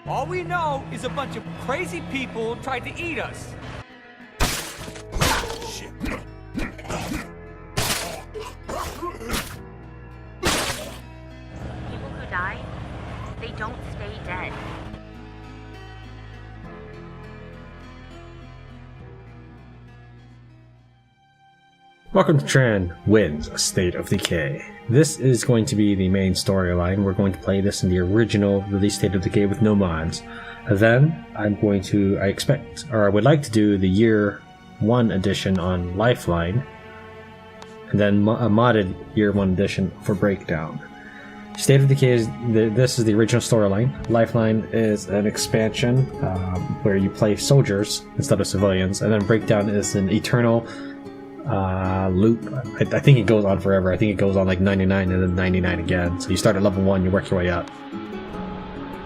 All we know is a bunch of crazy people tried to eat us. Shit. People who die, they don't stay dead. Welcome to Tran wins State of Decay. This is going to be the main storyline. We're going to play this in the original release State of Decay with no mods. Then I would like to do the year 1 edition on Lifeline, and then a modded year 1 edition for Breakdown. State of Decay this is the original storyline. Lifeline is an expansion where you play soldiers instead of civilians, and then Breakdown is an eternal loop. I think it goes on forever. I think it goes on like 99 and then 99 again. So you start at level 1, you work your way up.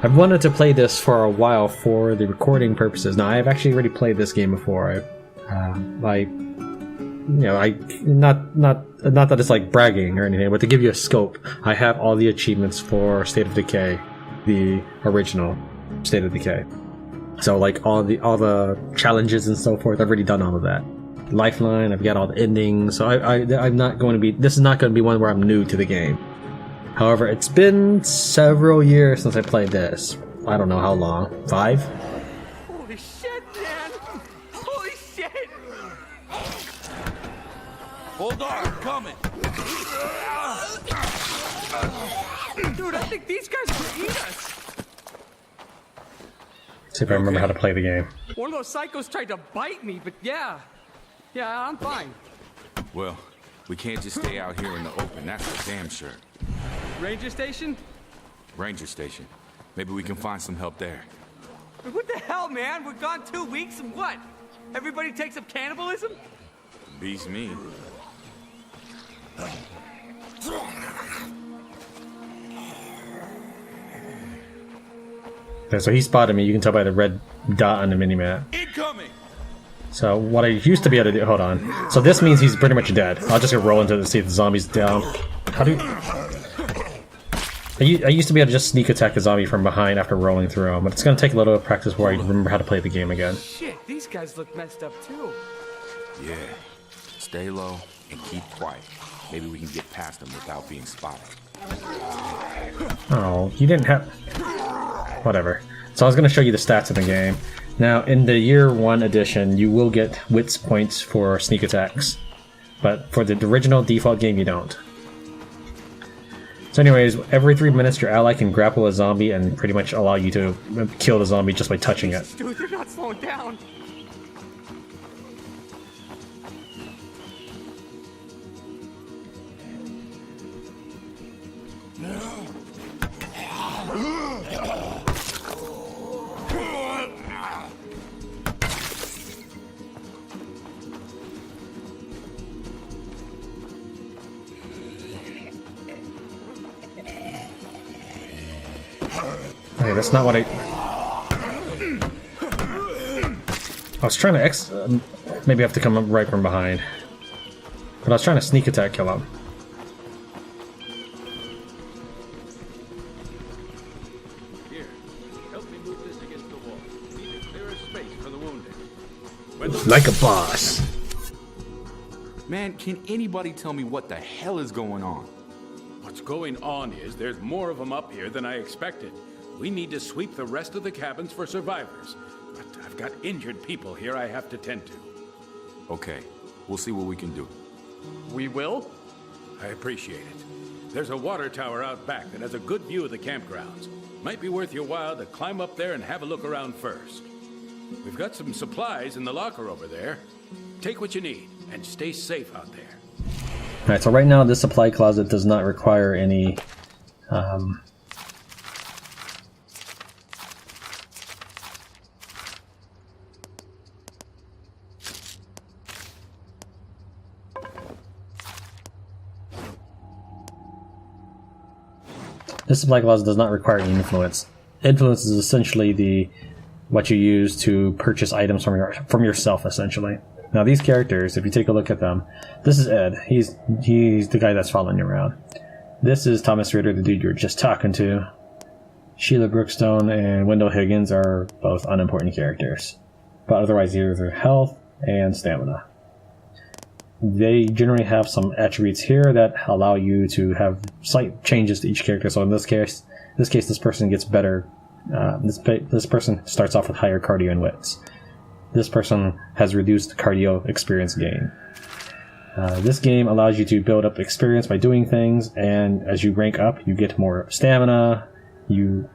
I've wanted to play this for a while for the recording purposes. Now I've actually already played this game before. Not that it's like bragging or anything, but to give you a scope, I have all the achievements for State of Decay, the original State of Decay. So like all the challenges and so forth, I've already done all of that. Lifeline, I've got all the endings, so I'm not going to be. This is not going to be one where I'm new to the game. However, it's been several years since I played this. I don't know how long. 5? Holy shit, man! Holy shit! Hold on, I'm coming. Dude, I think these guys will eat us. See if I remember how to play the game. One of those psychos tried to bite me, but yeah, I'm fine. Well, we can't just stay out here in the open, that's for damn sure. Ranger station? Ranger station. Maybe we can find some help there. What the hell, man? We're gone 2 weeks and what? Everybody takes up cannibalism? Beats me. Okay, so he spotted me. You can tell by the red dot on the minimap. Incoming! So what I used to be able to do, hold on. So this means he's pretty much dead. I'll just go roll into it to see if the zombie's down. How do you... I used to be able to just sneak attack a zombie from behind after rolling through him, but it's going to take a little practice before I remember how to play the game again. Shit, these guys look messed up too. Yeah. Stay low and keep quiet. Maybe we can get past them without being spotted. Oh, you didn't have... Whatever. So I was going to show you the stats of the game. Now, in the year 1 edition, you will get wits points for sneak attacks, but for the original default game, you don't. So anyways, every 3 minutes, your ally can grapple a zombie and pretty much allow you to kill the zombie just by touching it. Dude, they're not slowing down. Okay, that's not what I was trying to maybe I have to come up right from behind. But I was trying to sneak attack kill him. Here, help me move this against the wall. Need to clear a space for the wounded. Like a boss. Man, can anybody tell me what the hell is going on? What's going on is there's more of them up here than I expected. We need to sweep the rest of the cabins for survivors. But I've got injured people here I have to tend to. Okay, we'll see what we can do. We will? I appreciate it. There's a water tower out back that has a good view of the campgrounds. Might be worth your while to climb up there and have a look around first. We've got some supplies in the locker over there. Take what you need and stay safe out there. Alright, so right now this supply closet does not require any this supply closet does not require any influence. Influence is essentially what you use to purchase items from yourself, essentially. Now these characters, if you take a look at them, this is Ed. He's the guy that's following you around. This is Thomas Ritter, the dude you were just talking to. Sheila Brookstone and Wendell Higgins are both unimportant characters, but otherwise they're their health and stamina. They generally have some attributes here that allow you to have slight changes to each character. So in this case, this person gets better. This person starts off with higher cardio and wits. This person has reduced cardio experience gain. This game allows you to build up experience by doing things, and as you rank up, you get more stamina, you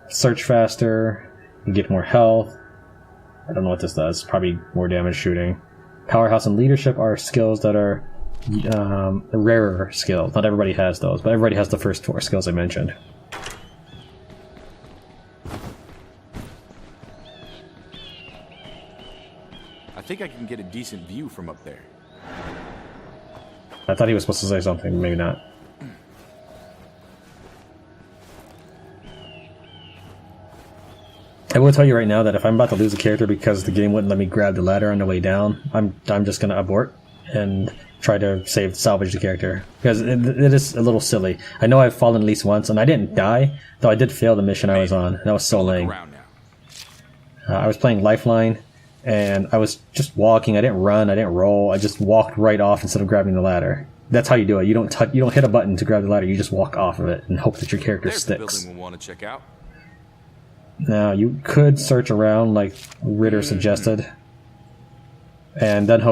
search faster, you get more health. I don't know what this does. Probably more damage shooting. Powerhouse and leadership are skills that are rarer skills. Not everybody has those, but everybody has the first 4 skills I mentioned. I think I can get a decent view from up there. I thought he was supposed to say something, maybe not. I will tell you right now that if I'm about to lose a character because the game wouldn't let me grab the ladder on the way down, I'm just gonna abort and try to salvage the character, because it is a little silly. I know I've fallen at least once, and I didn't die, though I did fail the mission I was on. That was so lame. I was playing Lifeline, and I was just walking. I didn't run, I didn't roll. I just walked right off instead of grabbing the ladder. That's how you do it. You don't hit a button to grab the ladder. You just walk off of it and hope that your character sticks. There's a building we'll want to check out. Now, you could search around like Ritter suggested, and then you'll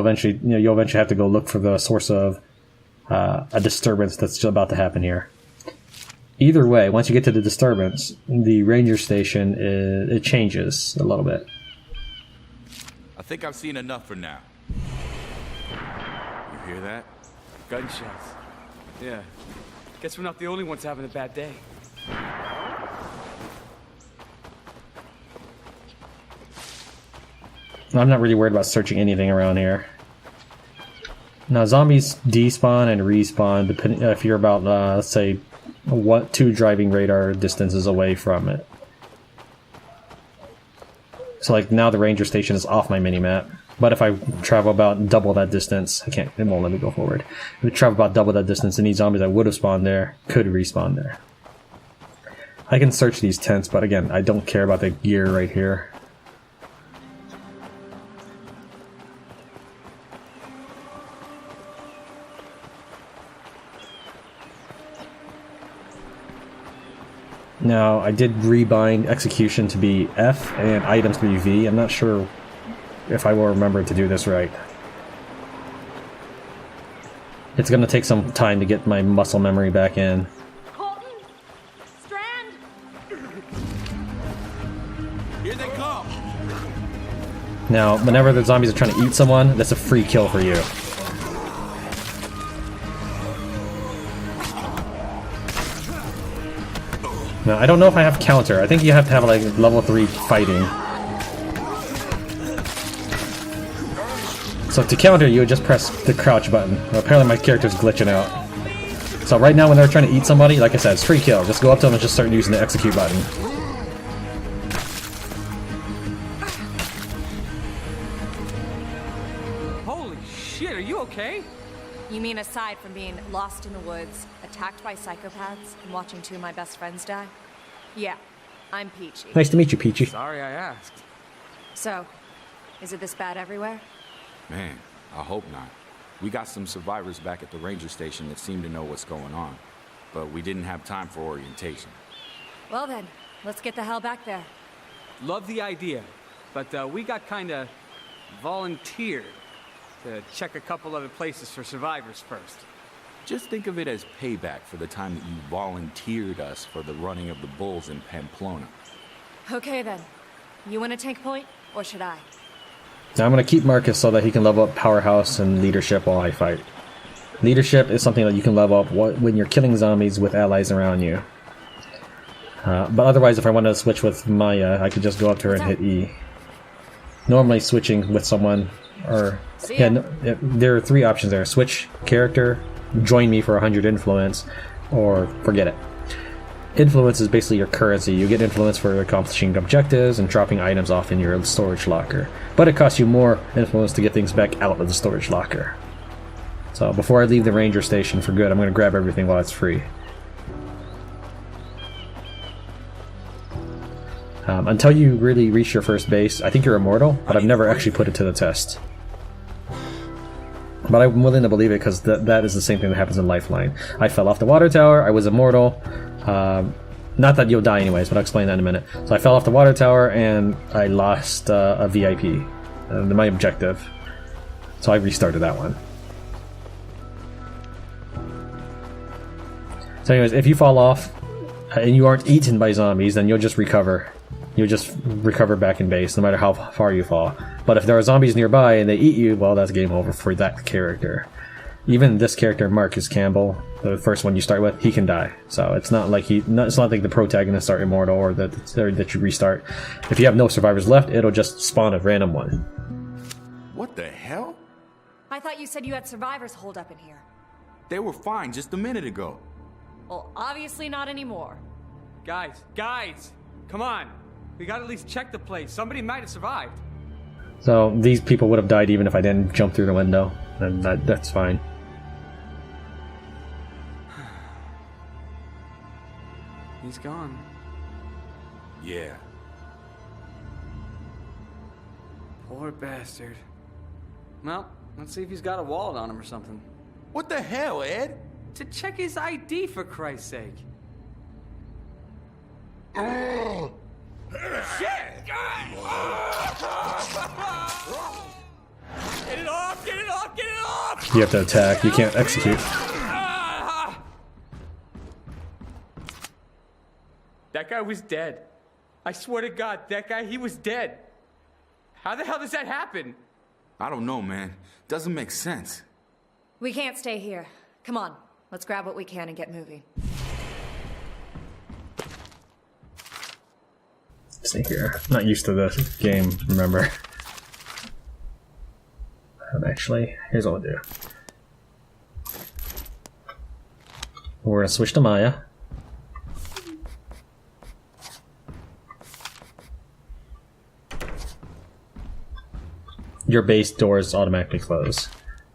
eventually have to go look for the source of a disturbance that's about to happen here. Either way, once you get to the disturbance, the ranger station it changes a little bit. I think I've seen enough for now. You hear that? Gunshots. Yeah. Guess we're not the only ones having a bad day. I'm not really worried about searching anything around here. Now, zombies despawn and respawn depending if you're about, let's say, 2 driving radar distances away from it. So, like, now the ranger station is off my minimap. But if I travel about double that distance, it won't let me go forward. If I travel about double that distance, any zombies that would have spawned there could respawn there. I can search these tents, but again, I don't care about the gear right here. Now, I did rebind execution to be F and items to be V. I'm not sure if I will remember to do this right. It's going to take some time to get my muscle memory back in. Colton! Strand! Here they come! Now, whenever the zombies are trying to eat someone, that's a free kill for you. Now, I don't know if I have counter. I think you have to have like level 3 fighting. So to counter, you would just press the crouch button. Well, apparently my character's glitching out. So right now when they're trying to eat somebody, like I said, it's free kill. Just go up to them and just start using the execute button. Holy shit, are you okay? You mean aside from being lost in the woods, attacked by psychopaths, and watching 2 of my best friends die? Yeah, I'm Peachy. Nice to meet you, Peachy. Sorry I asked. So, is it this bad everywhere? Man, I hope not. We got some survivors back at the ranger station that seem to know what's going on, but we didn't have time for orientation. Well then, let's get the hell back there. Love the idea, but we got kinda volunteered to check a couple other places for survivors first. Just think of it as payback for the time that you volunteered us for the running of the bulls in Pamplona. Okay then. You want to take point, or should I? Now I'm going to keep Marcus so that he can level up powerhouse and leadership while I fight. Leadership is something that you can level up when you're killing zombies with allies around you. But otherwise, if I wanted to switch with Maya, I could just go up to her and hit E. Normally switching with someone, or... Yeah, no, there are 3 options there. Switch character, join me for 100 influence, or forget it. Influence is basically your currency. You get influence for accomplishing objectives and dropping items off in your storage locker. But it costs you more influence to get things back out of the storage locker. So before I leave the ranger station for good, I'm going to grab everything while it's free. Until you really reach your first base, I think you're immortal, but I've never actually put it to the test. But I'm willing to believe it because that is the same thing that happens in Lifeline. I fell off the water tower, I was immortal. Not that you'll die anyways, but I'll explain that in a minute. So I fell off the water tower and I lost a VIP, my objective. So I restarted that one. So anyways, if you fall off and you aren't eaten by zombies, then you'll just recover. You'll just recover back in base, no matter how far you fall. But if there are zombies nearby and they eat you, well, that's game over for that character. Even this character, Marcus Campbell, the first one you start with, he can die. So it's not like it's not like the protagonists are immortal or that you restart. If you have no survivors left, it'll just spawn a random one. What the hell? I thought you said you had survivors holed up in here. They were fine just a minute ago. Well, obviously not anymore. Guys, come on. We gotta at least check the place. Somebody might have survived. So these people would have died even if I didn't jump through the window, and that's fine. He's gone. Yeah. Poor bastard. Well, let's see if he's got a wallet on him or something. What the hell, Ed? To check his ID, for Christ's sake. Shit! Get it off! Get it off! Get it off! You have to attack, you can't execute. That guy was dead. I swear to God, that guy, he was dead. How the hell does that happen? I don't know, man. Doesn't make sense. We can't stay here. Come on, let's grab what we can and get moving. See here. Not used to this game, remember. Actually, here's what we'll do. We're gonna switch to Maya. Your base doors automatically close.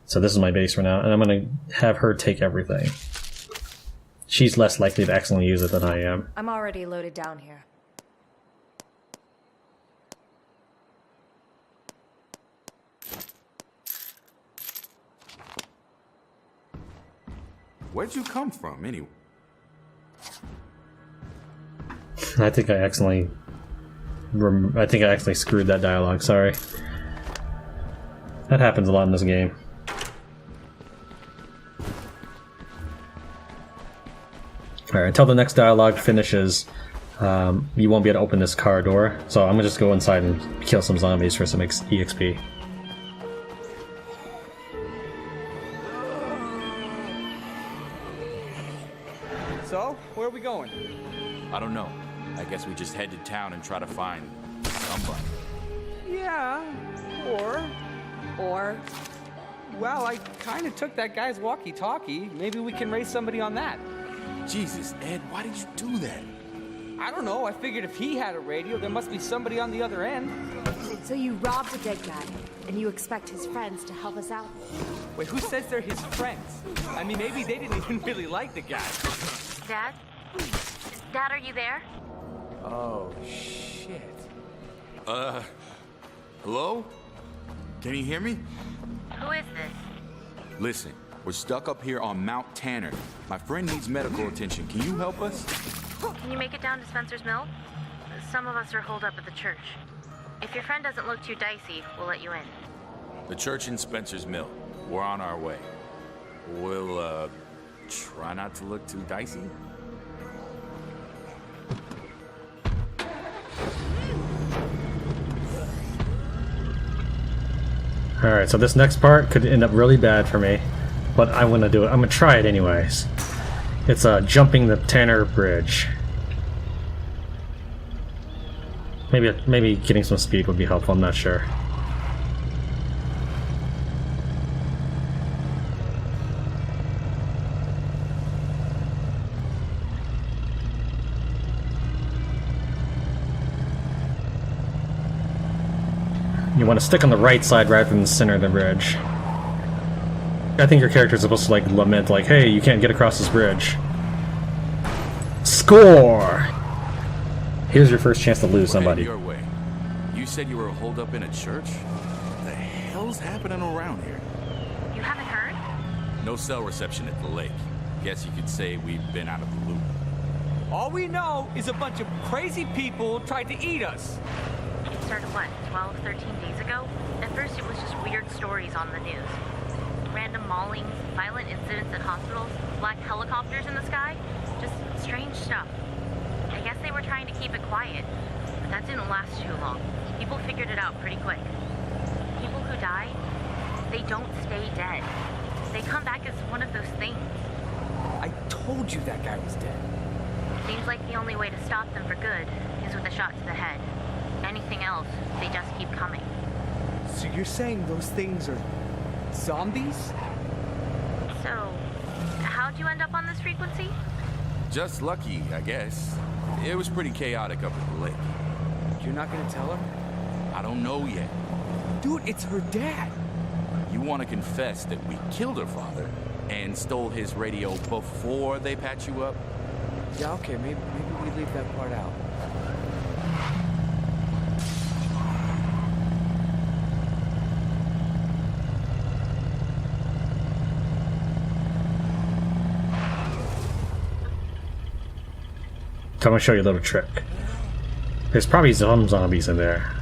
So this is my base for now, and I'm gonna have her take everything. She's less likely to accidentally use it than I am. I'm already loaded down here. Where'd you come from, anyway? I think I accidentally screwed that dialogue, sorry. That happens a lot in this game. Alright, until the next dialogue finishes, you won't be able to open this car door, so I'm gonna just go inside and kill some zombies for some EXP. So, where are we going? I don't know. I guess we just head to town and try to find somebody. Yeah, or, well, I kind of took that guy's walkie-talkie. Maybe we can raise somebody on that. Jesus, Ed, why did you do that? I don't know. I figured if he had a radio, there must be somebody on the other end. So you robbed a dead guy, and you expect his friends to help us out? Wait, who says they're his friends? I mean, maybe they didn't even really like the guy. Dad? Dad, are you there? Oh, shit. Hello? Can you hear me? Who is this? Listen, we're stuck up here on Mount Tanner. My friend needs medical attention. Can you help us? Can you make it down to Spencer's Mill? Some of us are holed up at the church. If your friend doesn't look too dicey, we'll let you in. The church in Spencer's Mill. We're on our way. We'll, try not to look too dicey. Alright, so this next part could end up really bad for me, but I'm gonna do it. I'm gonna try it anyways. It's jumping the Tanner Bridge. Maybe getting some speed would be helpful, I'm not sure. You want to stick on the right side rather than the center of the bridge. I think your character is supposed to like lament like, hey, you can't get across this bridge. Score! Here's your first chance to lose somebody. Your way. You said you were holed up in a church? What the hell's happening around here? You haven't heard? No cell reception at the lake. Guess you could say we've been out of the loop. All we know is a bunch of crazy people tried to eat us. It started, what, 12, 13 days ago? At first, it was just weird stories on the news. Random maulings, violent incidents at hospitals, black helicopters in the sky. Just strange stuff. I guess they were trying to keep it quiet, but that didn't last too long. People figured it out pretty quick. People who die, they don't stay dead. They come back as one of those things. I told you that guy was dead. Seems like the only way to stop them for good is with a shot to the head. Anything else, they just keep coming. So you're saying those things are zombies? So, how'd you end up on this frequency? Just lucky, I guess. It was pretty chaotic up at the lake. You're not gonna tell her? I don't know yet. Dude, it's her dad. You want to confess that we killed her father and stole his radio before they patch you up? Yeah, okay, maybe we leave that part out. I'm gonna show you a little trick. There's probably some zombies in there.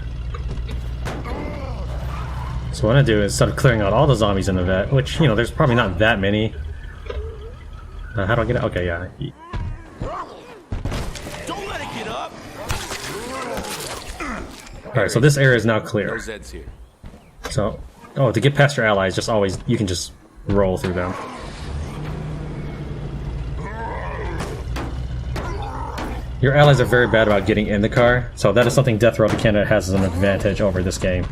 So what I do is, instead of clearing out all the zombies in the vet, which, you know, there's probably not that many. How do I get it? Okay, yeah. Don't let it get up! Alright, so this area is now clear. No Zeds here. So, oh, to get past your allies, just always, you can just roll through them. Your allies are very bad about getting in the car, so that is something Death Row to Canada has as an advantage over this game.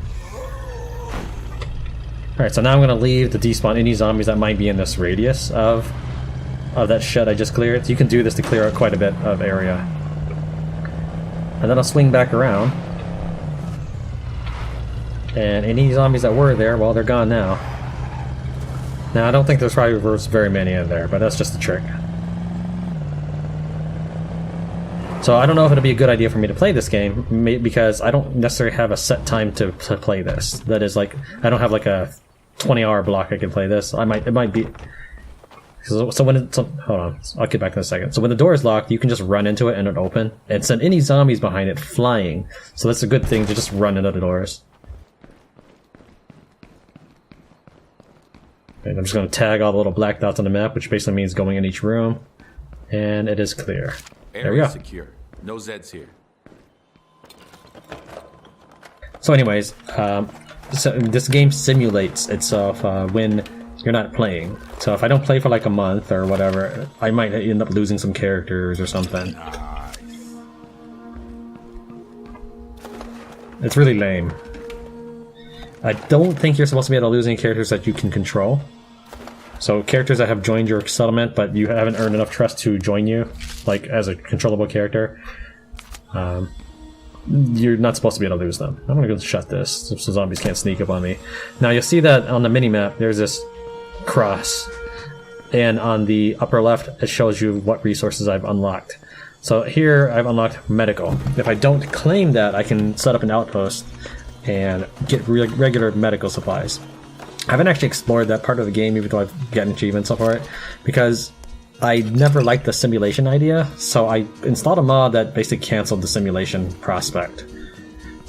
Alright, so now I'm going to leave to despawn any zombies that might be in this radius of that shed I just cleared. So you can do this to clear out quite a bit of area. And then I'll swing back around. And any zombies that were there, well, they're gone now. Now, I don't think there's probably very many in there, but that's just a trick. So I don't know if it'll be a good idea for me to play this game, because I don't necessarily have a set time to play this. That is, like, I don't have like a 20-hour block I can play this. It might be. So when hold on, I'll get back in a second. So when the door is locked, you can just run into it and it open, and send any zombies behind it flying. So that's a good thing to just run into the doors. And I'm just going to tag all the little black dots on the map, which basically means going in each room, and it is clear. There we go. Secure. No Zeds here. So anyways, so this game simulates itself when you're not playing. So if I don't play for like a month or whatever, I might end up losing some characters or something. Nice. It's really lame. I don't think you're supposed to be able to lose any characters that you can control. So characters that have joined your settlement, but you haven't earned enough trust to join you, like as a controllable character, you're not supposed to be able to lose them. I'm gonna go shut this so zombies can't sneak up on me. Now you'll see that on the minimap there's this cross, and on the upper left it shows you what resources I've unlocked. So here I've unlocked medical. If I don't claim that, I can set up an outpost and get regular medical supplies. I haven't actually explored that part of the game, even though I've gotten achievements for it, because I never liked the simulation idea, so I installed a mod that basically canceled the simulation prospect.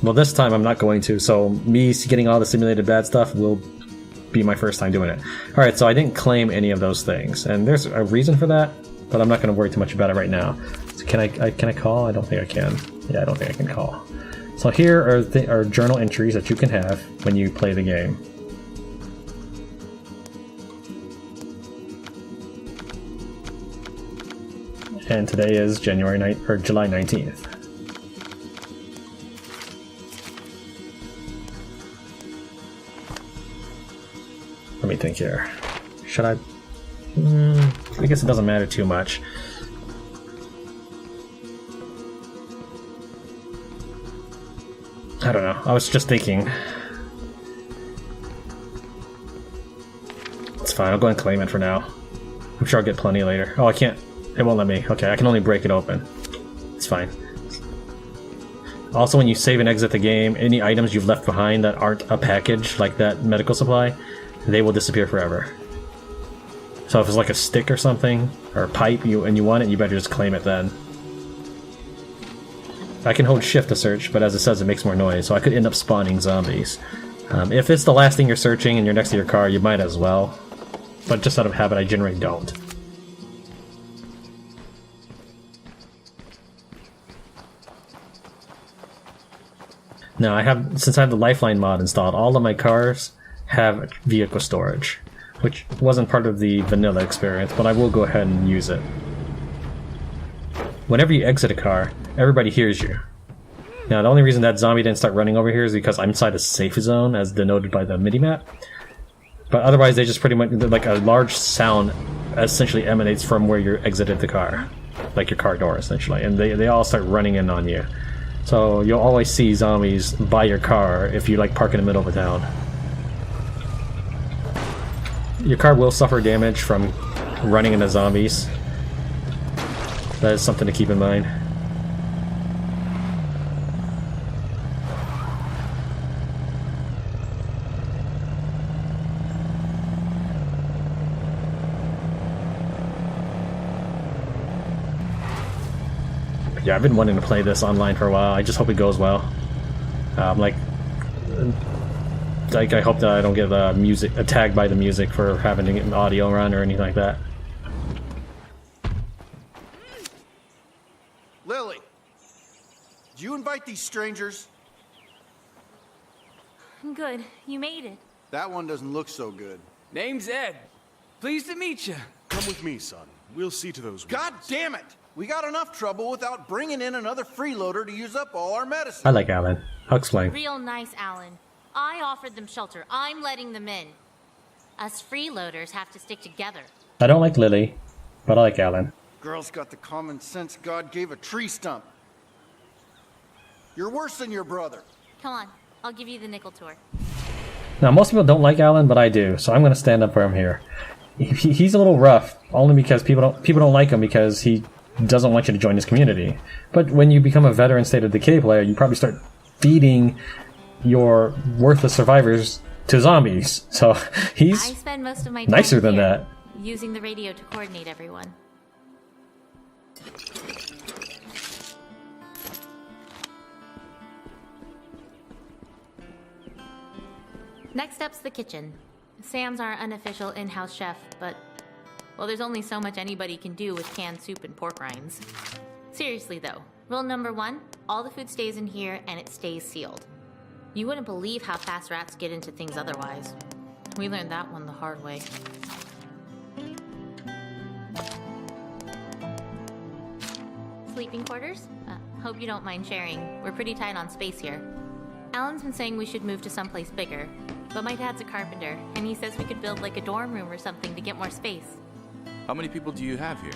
Well, this time I'm not going to, so me getting all the simulated bad stuff will be my first time doing it. Alright, so I didn't claim any of those things, and there's a reason for that, but I'm not going to worry too much about it right now. So can I call? I don't think I can. Yeah, I don't think I can call. So here are journal entries that you can have when you play the game. And today is July 19th. Let me think here. Should I? I guess it doesn't matter too much. I don't know. I was just thinking. It's fine. I'll go and claim it for now. I'm sure I'll get plenty later. Oh, I can't. It won't let me. Okay, I can only break it open. It's fine. Also, when you save and exit the game, any items you've left behind that aren't a package, like that medical supply, they will disappear forever. So if it's like a stick or something, or a pipe, and you want it, you better just claim it then. I can hold shift to search, but as it says, it makes more noise, so I could end up spawning zombies. If it's the last thing you're searching and you're next to your car, you might as well. But just out of habit, I generally don't. Now, since I have the Lifeline mod installed, all of my cars have vehicle storage, which wasn't part of the vanilla experience, but I will go ahead and use it. Whenever you exit a car, everybody hears you. Now, the only reason that zombie didn't start running over here is because I'm inside a safe zone, as denoted by the mini-map. But otherwise, they just pretty much, like, a large sound essentially emanates from where you exited the car. Like your car door, essentially. And they all start running in on you. So you'll always see zombies by your car if you, like, park in the middle of a town. Your car will suffer damage from running into zombies. That is something to keep in mind. Yeah, I've been wanting to play this online for a while. I just hope it goes well. Like I hope that I don't get tagged by the music for having to get an audio run or anything like that. Lily, did you invite these strangers? Good. You made it. That one doesn't look so good. Name's Ed. Pleased to meet you. Come with me, son. We'll see to those God wounds. damn it! We got enough trouble without bringing in another freeloader to use up all our medicine. I like Alan. I'll explain. Real nice, Alan. I offered them shelter. I'm letting them in. Us freeloaders have to stick together. I don't like Lily, but I like Alan. Girl's got the common sense God gave a tree stump. You're worse than your brother. Come on. I'll give you the nickel tour. Now, most people don't like Alan, but I do, so I'm going to stand up for him here. He's a little rough, only because people don't like him because he doesn't want you to join his community. But when you become a veteran State of Decay player, you probably start feeding your worthless survivors to zombies. So he's I spend most of my time nicer than here, that. using the radio to coordinate everyone. Next up's the kitchen. Sam's our unofficial in-house chef, but, well, there's only so much anybody can do with canned soup and pork rinds. Seriously, though, rule number 1, all the food stays in here and it stays sealed. You wouldn't believe how fast rats get into things otherwise. We learned that one the hard way. Sleeping quarters? Hope you don't mind sharing. We're pretty tight on space here. Alan's been saying we should move to someplace bigger, but my dad's a carpenter, and he says we could build like a dorm room or something to get more space. How many people do you have here?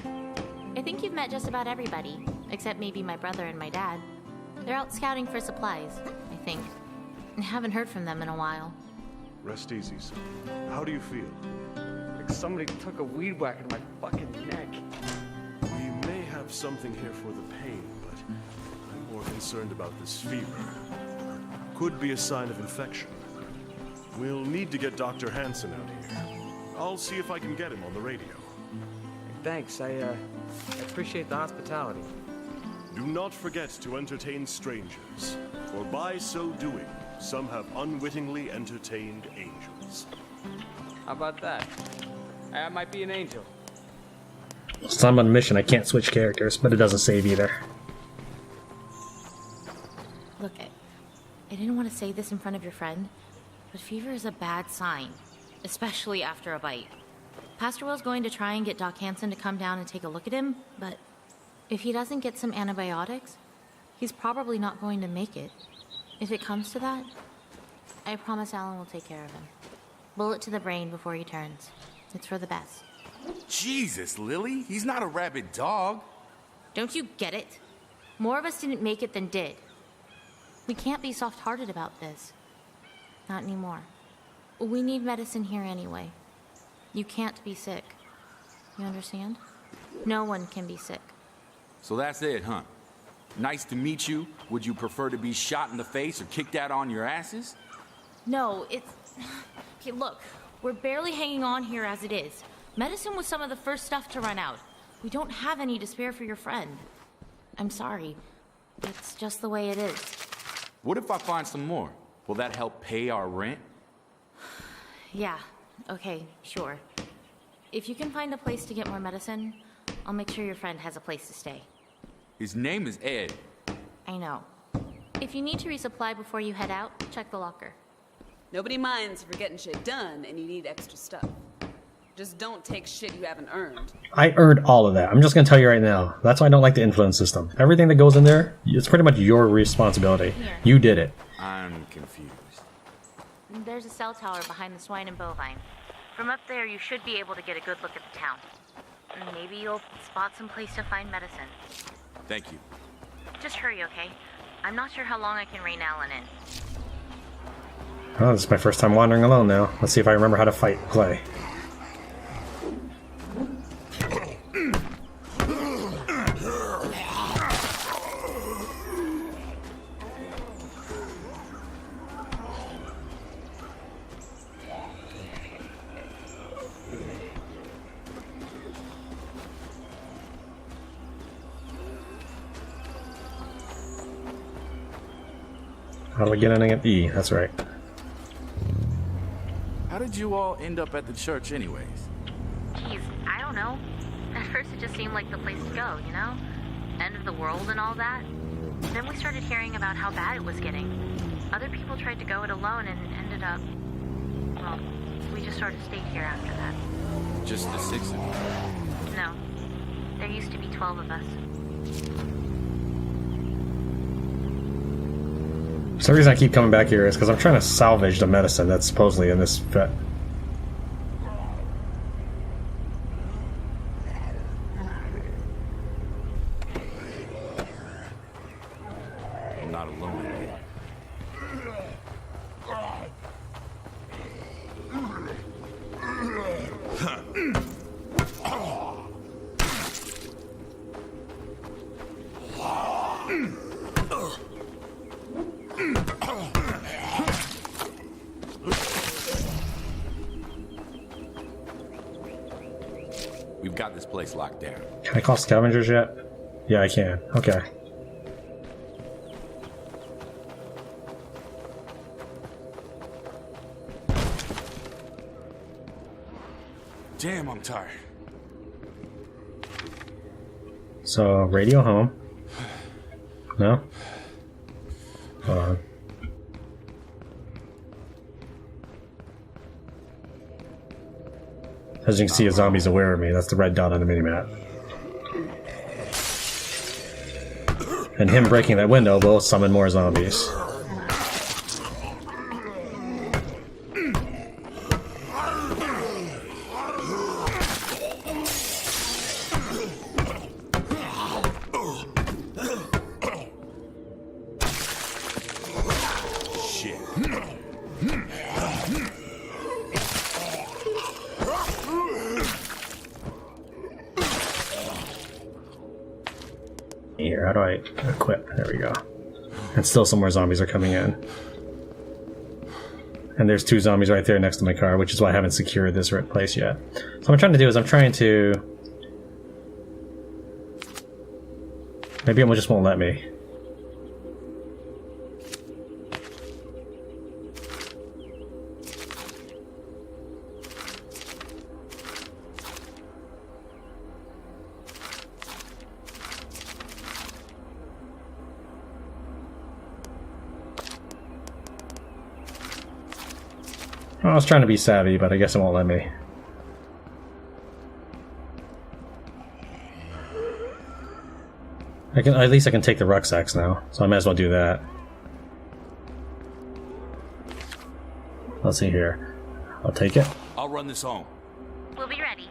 I think you've met just about everybody, except maybe my brother and my dad. They're out scouting for supplies, I think. I haven't heard from them in a while. Rest easy, son. How do you feel? Like somebody took a weed whacker to my fucking neck. We may have something here for the pain, but I'm more concerned about this fever. Could be a sign of infection. We'll need to get Dr. Hansen out here. I'll see if I can get him on the radio. Thanks, I appreciate the hospitality. Do not forget to entertain strangers, for by so doing, some have unwittingly entertained angels. How about that? I might be an angel. So I'm on a mission, I can't switch characters, but it doesn't save either. Look, I didn't want to say this in front of your friend, but fever is a bad sign, especially after a bite. Pastor Will's going to try and get Doc Hansen to come down and take a look at him, but if he doesn't get some antibiotics, he's probably not going to make it. If it comes to that, I promise Alan will take care of him. Bullet to the brain before he turns. It's for the best. Jesus, Lily, he's not a rabid dog. Don't you get it? More of us didn't make it than did. We can't be soft-hearted about this. Not anymore. We need medicine here anyway. You can't be sick. You understand? No one can be sick. So that's it, huh? Nice to meet you. Would you prefer to be shot in the face or kicked out on your asses? No, it's... Okay, look. We're barely hanging on here as it is. Medicine was some of the first stuff to run out. We don't have any to spare for your friend. I'm sorry. It's just the way it is. What if I find some more? Will that help pay our rent? Yeah, okay, sure. If you can find a place to get more medicine, I'll make sure your friend has a place to stay. His name is Ed. I know. If you need to resupply before you head out, check the locker. Nobody minds if you're getting shit done and you need extra stuff. Just don't take shit you haven't earned. I earned all of that. I'm just gonna tell you right now. That's why I don't like the influence system. Everything that goes in there, it's pretty much your responsibility. Here. You did it. I'm confused. There's a cell tower behind the swine and bovine. From up there, you should be able to get a good look at the town. And maybe you'll spot some place to find medicine. Thank you. Just hurry, okay? I'm not sure how long I can rein Alan in. Oh, this is my first time wandering alone now. Let's see if I remember how to fight Clay. How do I get in at E? That's right. How did you all end up at the church anyways? Geez, I don't know. At first it just seemed like the place to go, you know? End of the world and all that. Then we started hearing about how bad it was getting. Other people tried to go it alone and ended up... Well, we just sort of stayed here after that. Just the 6 of you? No. There used to be 12 of us. So the reason I keep coming back here is because I'm trying to salvage the medicine that's supposedly in this vet. I'm not alone anymore. We've got this place locked down. Can I call scavengers yet? Yeah, I can. Okay. Damn, I'm tired. So, radio home. No? Hold on. As you can see, a zombie's aware of me. That's the red dot on the minimap. And him breaking that window will summon more zombies. Here, how do I equip? There we go. And still some more zombies are coming in. And there's 2 zombies right there next to my car, which is why I haven't secured this place yet. So what I'm trying to do is I'm trying to... Maybe it just won't let me. I was trying to be savvy, but I guess it won't let me. At least I can take the rucksacks now, so I might as well do that. Let's see here. I'll take it. I'll run this home. We'll be ready.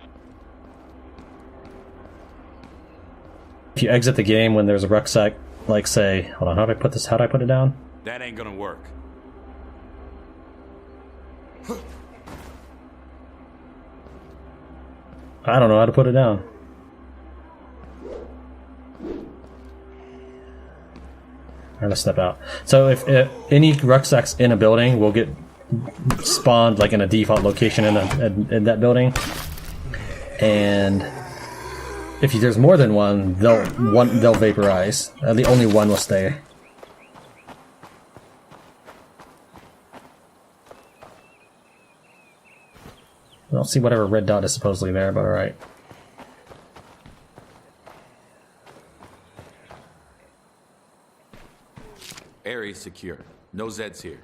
If you exit the game when there's a rucksack, like say, hold on, how do I put this? How do I put it down? That ain't gonna work. I don't know how to put it down. Alright, let's step out. So if any rucksacks in a building will get spawned like in a default location in that building, and if there's more than one, they'll vaporize. The only one will stay. I don't see whatever red dot is supposedly there, but alright. Area secure. No Zeds here.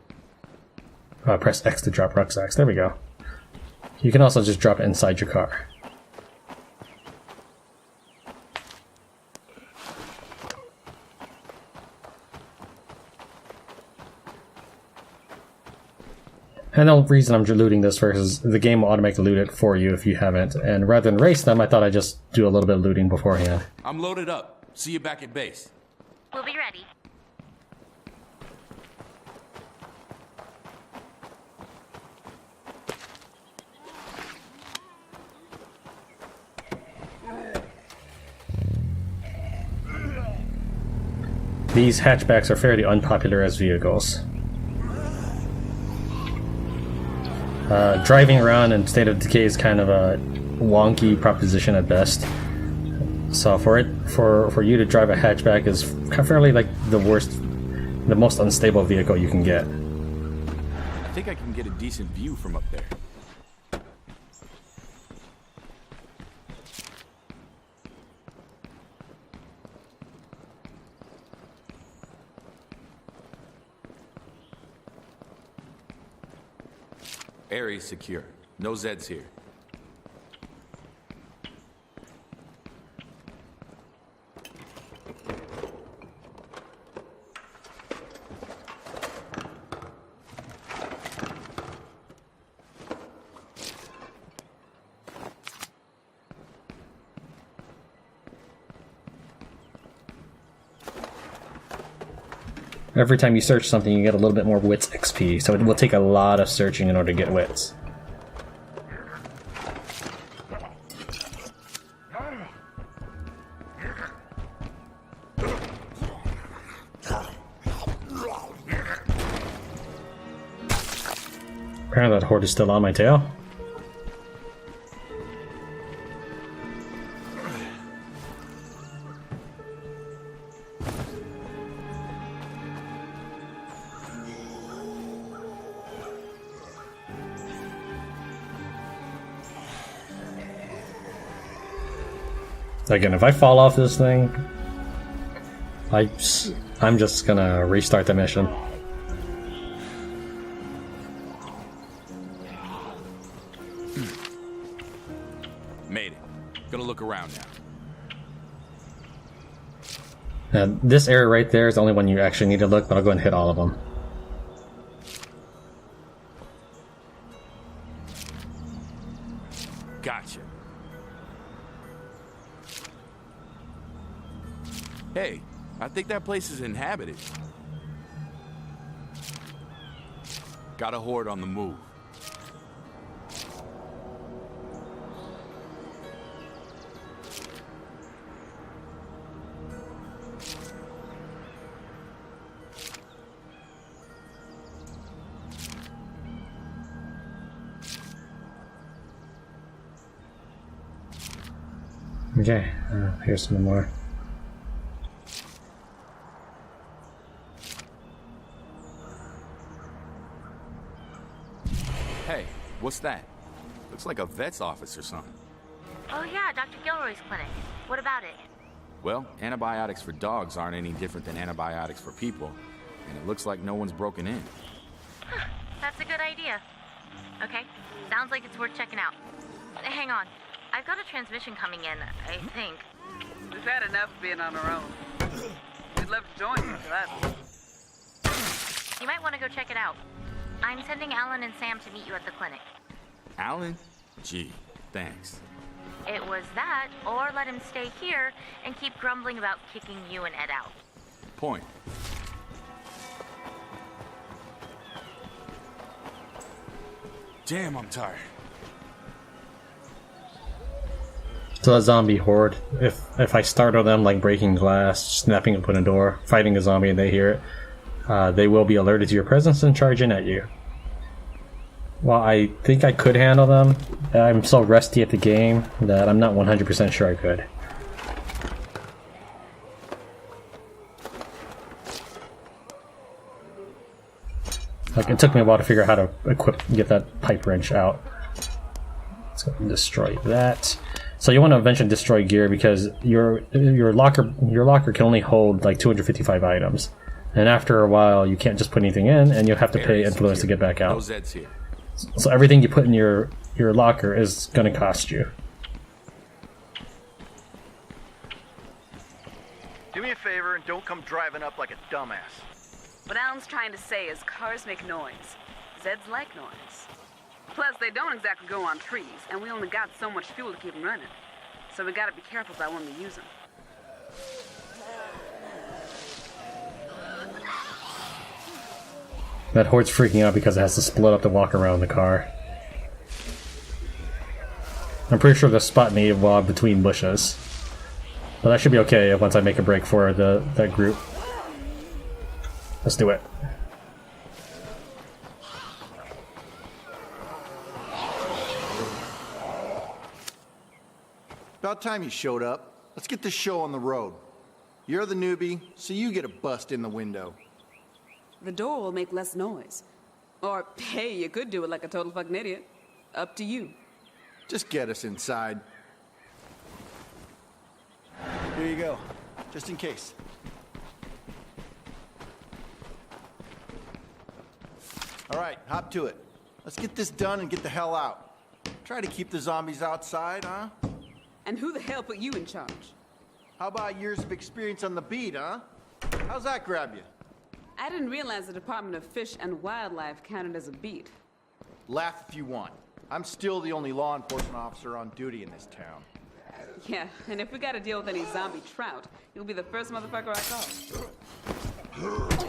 Press X to drop rucksacks. There we go. You can also just drop it inside your car. And the reason I'm looting this first is the game will automatically loot it for you if you haven't. And rather than race them, I thought I'd just do a little bit of looting beforehand. I'm loaded up. See you back at base. We'll be ready. These hatchbacks are fairly unpopular as vehicles. Driving around in State of Decay is kind of a wonky proposition at best. So for you to drive a hatchback is fairly like the most unstable vehicle you can get. I think I can get a decent view from up there. Area secure. No Zeds here. Every time you search something, you get a little bit more wits XP, so it will take a lot of searching in order to get wits. Apparently that horde is still on my tail. Again, if I fall off this thing, I'm just gonna restart the mission. Made it. Gonna look around Now, now. this area right there is the only one you actually need to look, but I'll go and hit all of them. Gotcha. Hey, I think that place is inhabited. Got a horde on the move. Okay, here's some more. Hey, what's that? Looks like a vet's office or something. Oh yeah, Dr. Gilroy's clinic. What about it? Well, antibiotics for dogs aren't any different than antibiotics for people, and it looks like no one's broken in. Huh, that's a good idea. Okay, sounds like it's worth checking out. Hang on, I've got a transmission coming in, I think. We've had enough being on our own. We'd love to join you for that. You might want to go check it out. I'm sending Alan and Sam to meet you at the clinic. Alan? Gee, thanks. It was that, or let him stay here and keep grumbling about kicking you and Ed out. Point. Damn, I'm tired. So a zombie horde, if I startle them like breaking glass, snapping open a door, fighting a zombie and they hear it, they will be alerted to your presence and charge in at you. While I think I could handle them, I'm so rusty at the game that I'm not 100% sure I could. Like, it took me a while to figure out how to get that pipe wrench out. Let's go and destroy that. So you want to eventually destroy gear because your locker can only hold like 255 items, and after a while you can't just put anything in, and you'll have to pay influence to get back out. So everything you put in your locker is going to cost you. Do me a favor and don't come driving up like a dumbass. What Alan's trying to say is cars make noise. Zeds like noise. Plus, they don't exactly go on trees, and we only got so much fuel to keep them running. So we gotta be careful about when we use them. That horde's freaking out because it has to split up to walk around the car. I'm pretty sure they'll spot me while I'm between bushes. But that should be okay once I make a break for that group. Let's do it. About time you showed up. Let's get this show on the road. You're the newbie, so you get a bust in the window. The door will make less noise. Or, hey, you could do it like a total fucking idiot. Up to you. Just get us inside. Here you go, just in case. All right, hop to it. Let's get this done and get the hell out. Try to keep the zombies outside, huh? And who the hell put you in charge? How about years of experience on the beat, huh? How's that grab you? I didn't realize the Department of Fish and Wildlife counted as a beat. Laugh if you want. I'm still the only law enforcement officer on duty in this town. Yeah, and if we gotta deal with any zombie trout, you'll be the first motherfucker I call.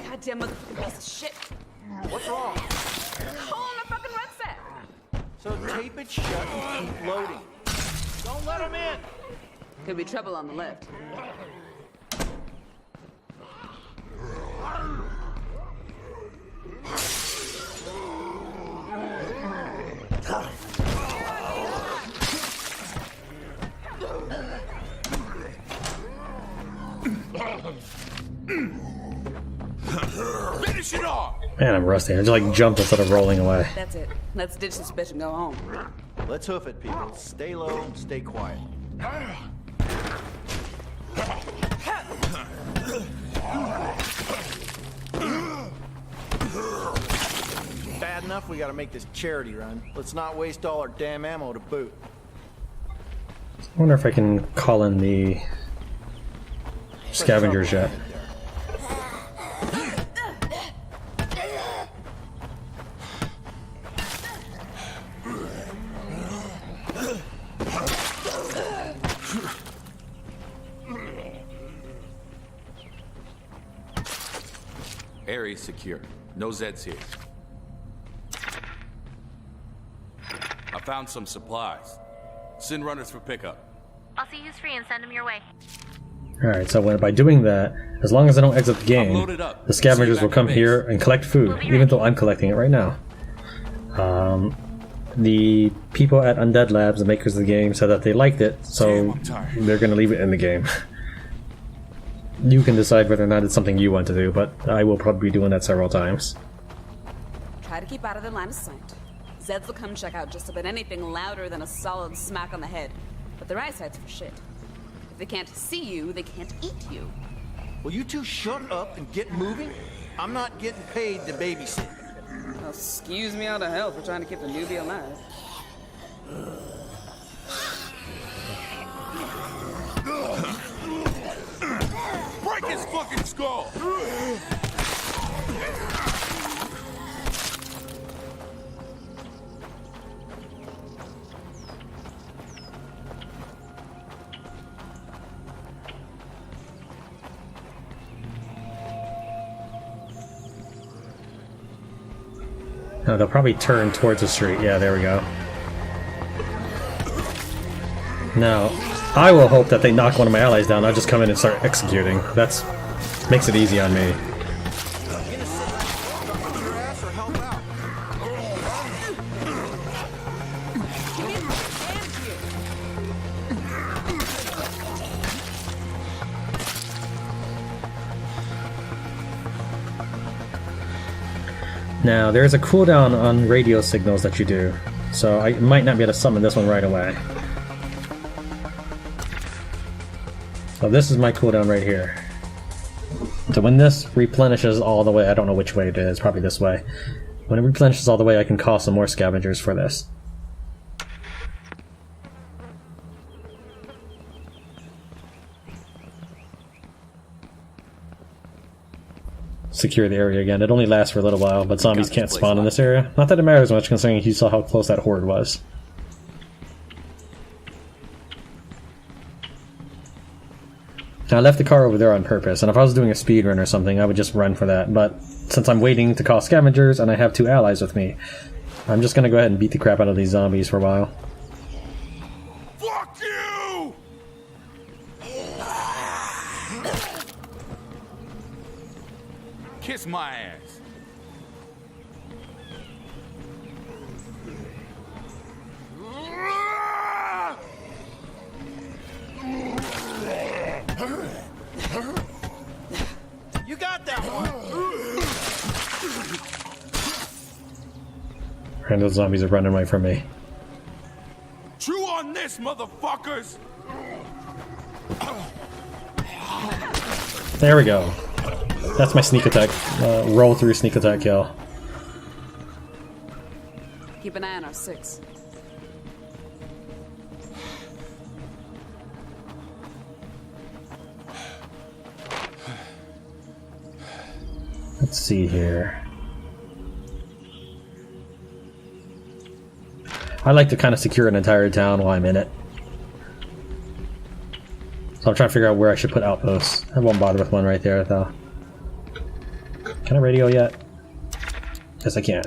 Goddamn motherfucking piece of shit. What's wrong? Hole in the fucking rucksack! So tape it shut and keep loading. Don't let them in! Could be trouble on the left. Finish it off! Man, I'm rusty. I just like jumped instead of rolling away. That's it. Let's ditch this bitch and go home. Let's hoof it, people. Stay low, stay quiet. Bad enough we gotta make this charity run. Let's not waste all our damn ammo to boot. I wonder if I can call in the scavengers yet. Area secure. No Zeds here. I found some supplies. Send runners for pickup. I'll see who's free and send them your way. Alright, so by doing that, as long as I don't exit the game, the scavengers will come here and collect food, even though I'm collecting it right now. The people at Undead Labs, the makers of the game, said that they liked it, so they're going to leave it in the game. You can decide whether or not it's something you want to do, but I will probably be doing that several times. Try to keep out of their line of sight. Zeds will come check out just about anything louder than a solid smack on the head. But their eyesight's for shit. If they can't see you, they can't eat you. Will you two shut up and get moving? I'm not getting paid to babysit. Oh, excuse me out of hell for trying to keep the newbie alive. Break his fucking skull! No, they'll probably turn towards the street. Yeah, there we go. Now, I will hope that they knock one of my allies down. I'll just come in and start executing. That's makes it easy on me. Get us Now, there's a cooldown on radio signals that you do, so I might not be able to summon this one right away. So this is my cooldown right here. So when this replenishes all the way, I don't know which way it is, probably this way. When it replenishes all the way, I can call some more scavengers for this. Secure the area again. It only lasts for a little while, but zombies can't spawn in this area. Not that it matters much, considering you saw how close that horde was. Now, I left the car over there on purpose, and if I was doing a speed run or something, I would just run for that. But since I'm waiting to call scavengers, and I have 2 allies with me, I'm just gonna go ahead and beat the crap out of these zombies for a while. Fuck you! Kiss my ass. You got that one! And those zombies are running away from me. Chew on this, motherfuckers! There we go. That's my sneak attack. Roll through sneak attack kill. Keep an eye on our 6. Let's see here. I like to kind of secure an entire town while I'm in it. So I'm trying to figure out where I should put outposts. I won't bother with one right there, though. Can I radio yet? Yes, I can.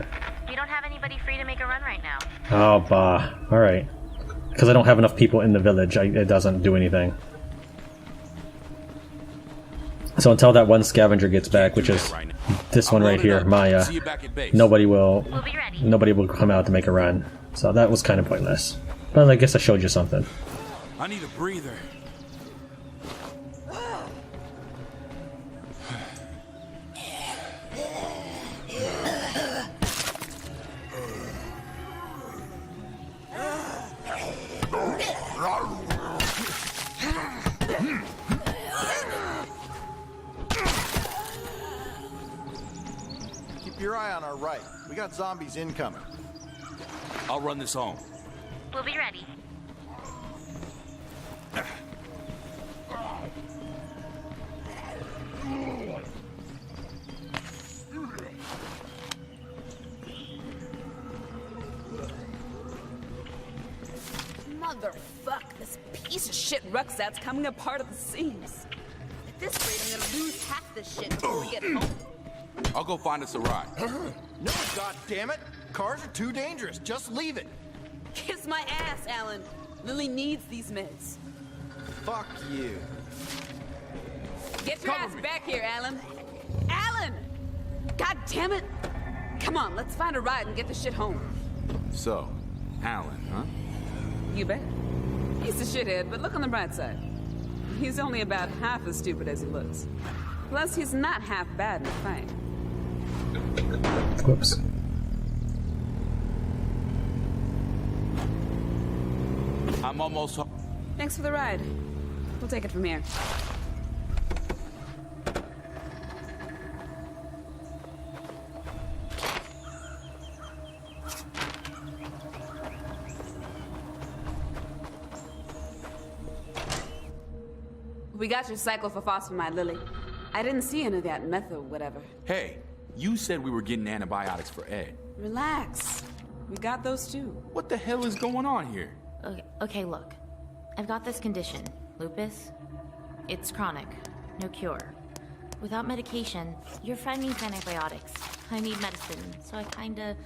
We don't have anybody free to make a run right now. Oh, bah. Alright. Because I don't have enough people in the village, it doesn't do anything. So until that one scavenger gets back, which is this one right here, Maya, nobody will come out to make a run. So that was kind of pointless. But I guess I showed you something. I need a breather. Keep your eye on our right. We got zombies incoming. I'll run this home. We'll be ready. Motherfuck, this piece of shit rucksack's coming apart at the seams. At this rate, I'm gonna lose half this shit before we get home. I'll go find us a ride. No, goddammit! Cars are too dangerous. Just leave it. Kiss my ass, Alan. Lily needs these meds. Fuck you. Get your ass back here, Alan. Alan! God damn it! Come on, let's find a ride and get this shit home. So, Alan, huh? You bet. He's a shithead, but look on the bright side. He's only about half as stupid as he looks. Plus, he's not half bad in a fight. Whoops. I'm almost home. Thanks for the ride. We'll take it from here. We got your cyclophosphamide, Lily. I didn't see any of that meth or whatever. Hey, you said we were getting antibiotics for Ed. Relax. We got those too. What the hell is going on here? Okay, look. I've got this condition, lupus. It's chronic, no cure. Without medication, your friend needs antibiotics. I need medicine, so I kinda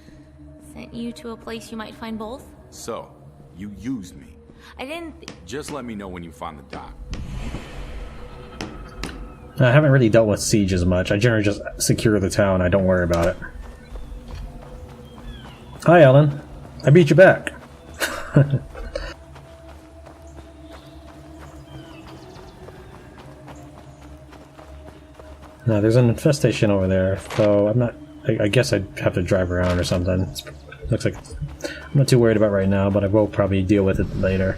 sent you to a place you might find both. So, you used me. I didn't... Just let me know when you find the doc. I haven't really dealt with siege as much. I generally just secure the town. I don't worry about it. Hi, Ellen. I beat you back. Now, there's an infestation over there, so I'm not I guess I'd have to drive around or something. Looks like I'm not too worried about right now, but I will probably deal with it later.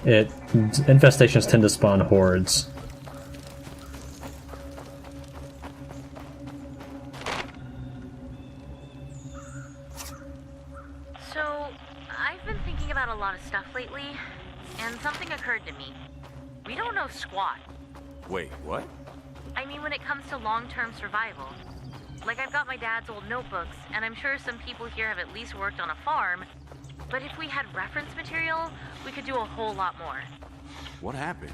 Infestations tend to spawn hordes. So, I've been thinking about a lot of stuff lately, and something occurred to me. We don't know squat. Wait, what? I mean, when it comes to long-term survival. Like, I've got my dad's old notebooks, and I'm sure some people here have at least worked on a farm. But if we had reference material, we could do a whole lot more. What happened?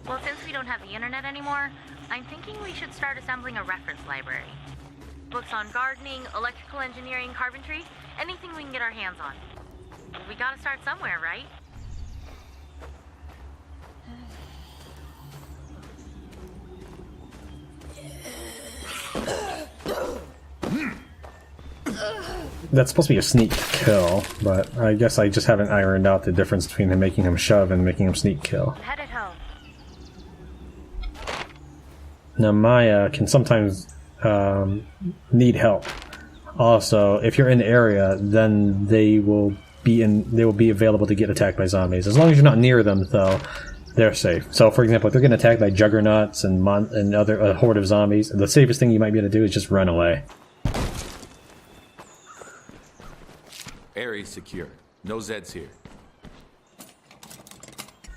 Well, since we don't have the internet anymore, I'm thinking we should start assembling a reference library. Books on gardening, electrical engineering, carpentry, anything we can get our hands on. We gotta start somewhere, right? That's supposed to be a sneak kill, but I guess I just haven't ironed out the difference between him making him shove and making him sneak kill. Headed home. Now Maya can sometimes need help. Also, if you're in the area, then they will be available to get attacked by zombies. As long as you're not near them, though, they're safe. So, for example, if they're getting attacked by juggernauts and other a horde of zombies, the safest thing you might be able to do is just run away. Area secure. No Zeds here.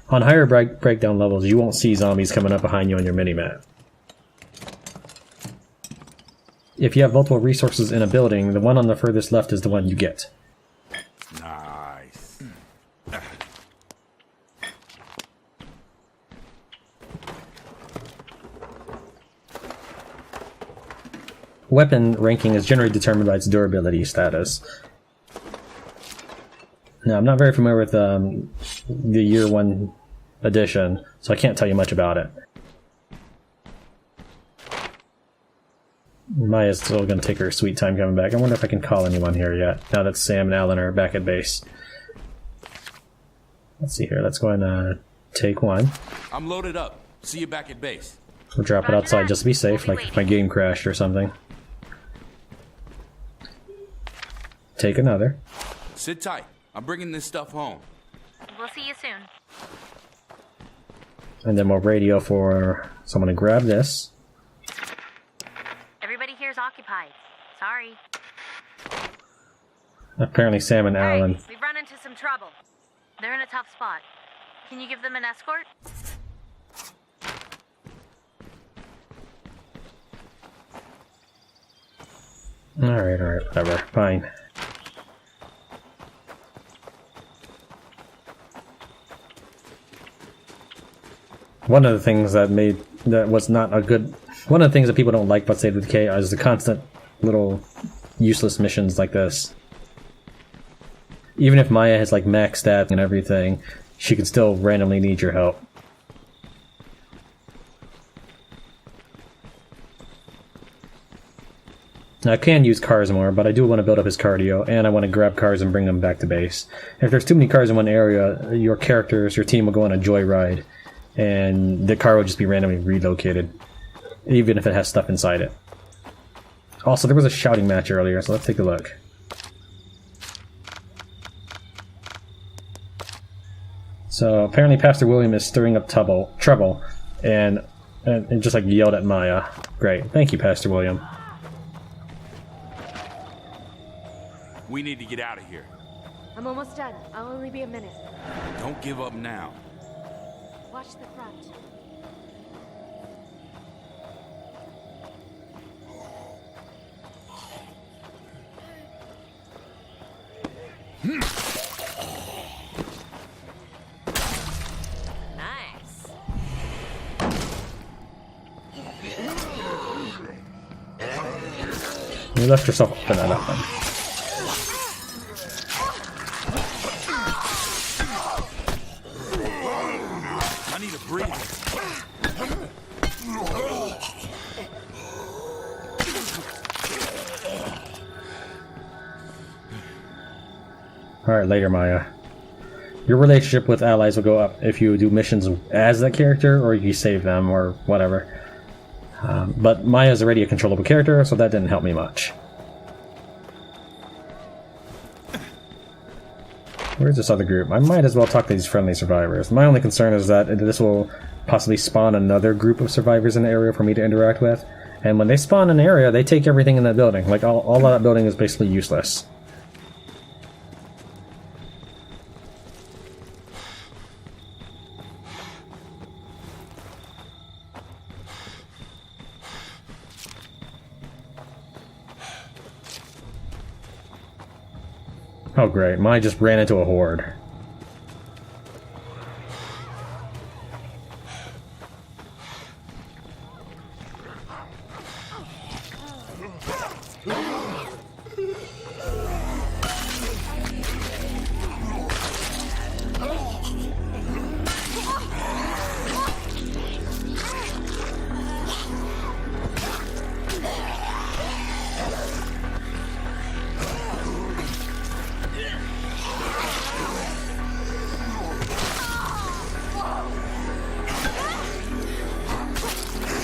On higher breakdown levels, you won't see zombies coming up behind you on your minimap. If you have multiple resources in a building, the one on the furthest left is the one you get. Nice. Weapon ranking is generally determined by its durability status. Now, I'm not very familiar with the Year 1 edition, so I can't tell you much about it. Maya's still going to take her sweet time coming back. I wonder if I can call anyone here yet, now that Sam and Alan are back at base. Let's see here. Let's go and take one. I'm loaded up. See you back at base. We'll drop it outside just to be safe, like if my game crashed or something. Take another. Sit tight. I'm bringing this stuff home. We'll see you soon. And then we'll radio for someone to grab this. Everybody here's occupied. Sorry. Apparently Sam and Alan. Right, we've run into some trouble. They're in a tough spot. Can you give them an escort? Alright, whatever. Fine. One of the things one of the things that people don't like about State of Decay is the constant little useless missions like this. Even if Maya has like max stats and everything, she can still randomly need your help. Now, I can use cars more, but I do want to build up his cardio, and I want to grab cars and bring them back to base. If there's too many cars in one area, your team will go on a joyride, and the car will just be randomly relocated, even if it has stuff inside it. Also, there was a shouting match earlier, so let's take a look. So apparently Pastor William is stirring up trouble, and just like yelled at Maya. Great, thank you, Pastor William. We need to get out of here. I'm almost done. I'll only be a minute. Don't give up now. Watch the front. Nice. You left yourself open that up then. I need a breather. Alright, later, Maya. Your relationship with allies will go up if you do missions as that character, or you save them, or whatever. But Maya's already a controllable character, so that didn't help me much. Where's this other group? I might as well talk to these friendly survivors. My only concern is that this will possibly spawn another group of survivors in the area for me to interact with. And when they spawn in an area, they take everything in that building. Like, all of that building is basically useless. Oh great, mine just ran into a horde.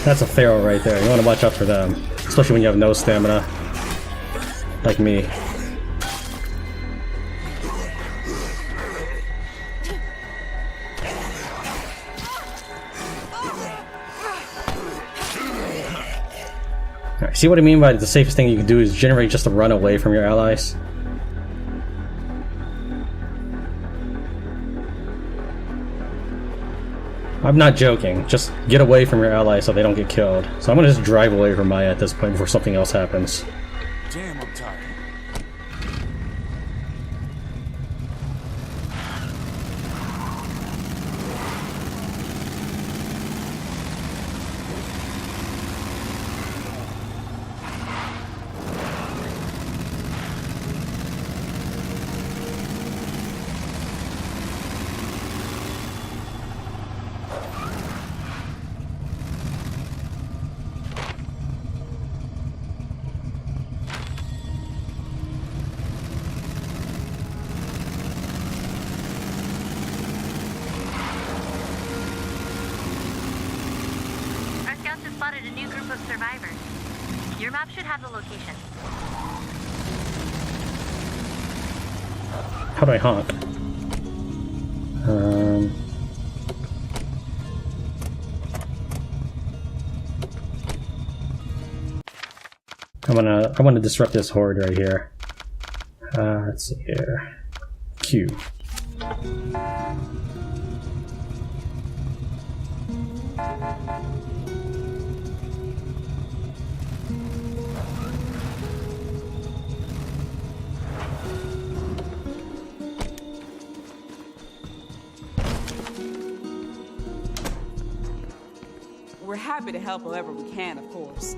That's a feral right there. You want to watch out for them. Especially when you have no stamina. Like me. Alright, see what I mean by the safest thing you can do is generally just to run away from your allies? I'm not joking. Just get away from your allies so they don't get killed. So I'm gonna just drive away from Maya at this point before something else happens. Damn, I'm tired. Spotted a new group of survivors. Your map should have the location. How do I honk? I wanna disrupt this horde right here. Let's see here. Q. We're happy to help however we can, of course.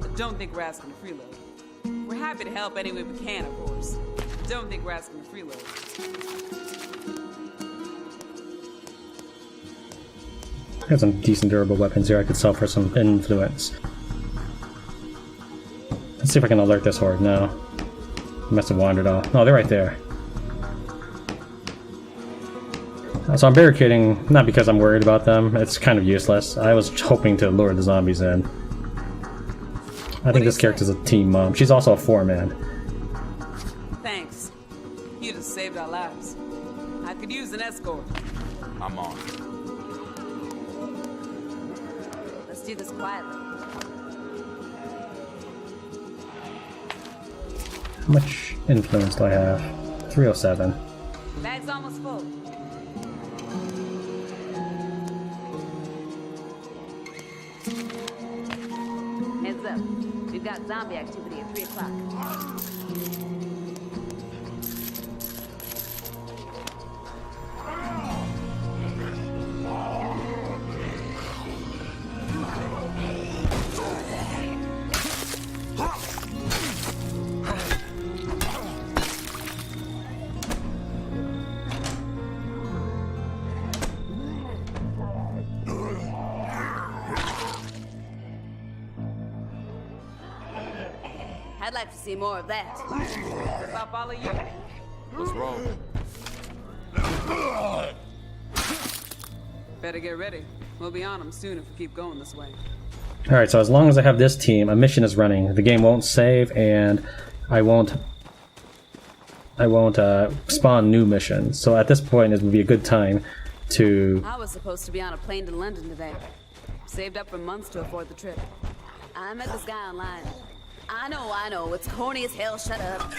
But don't think we're asking to freeload. We're happy to help any way we can, of course. But don't think we're asking to freeload. I have some decent durable weapons here I could sell for some influence. Let's see if I can alert this horde now. I must have wandered off. Oh, they're right there. So I'm barricading, not because I'm worried about them, it's kind of useless. I was hoping to lure the zombies in. I think this character's a team mom. She's also a 4-man. Thanks. You just saved our lives. I could use an escort. I'm on. Let's do this quietly. How much influence do I have? 307. Bag's almost full. Heads up. We've got zombie activity at 3 o'clock. I'd like to see more of that. If I follow you. What's wrong? Better get ready. We'll be on them soon if we keep going this way. Alright, so as long as I have this team, a mission is running. The game won't save, and I won't I won't spawn new missions. So at this point, it would be a good time to... I was supposed to be on a plane to London today. Saved up for months to afford the trip. I met this guy online. I know, it's corny as hell, shut up.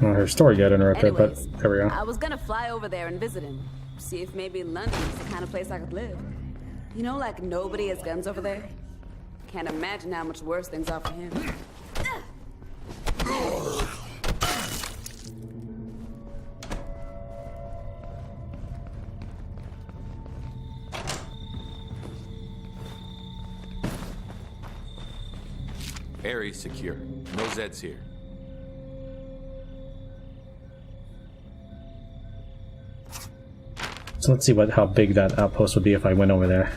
Well, her story got interrupted, Anyways, but there we go. I was gonna fly over there and visit him. See if maybe London is the kind of place I could live. You know, like nobody has guns over there? Can't imagine how much worse things are for him. Area's secure. No Zeds here. So let's see how big that outpost would be if I went over there.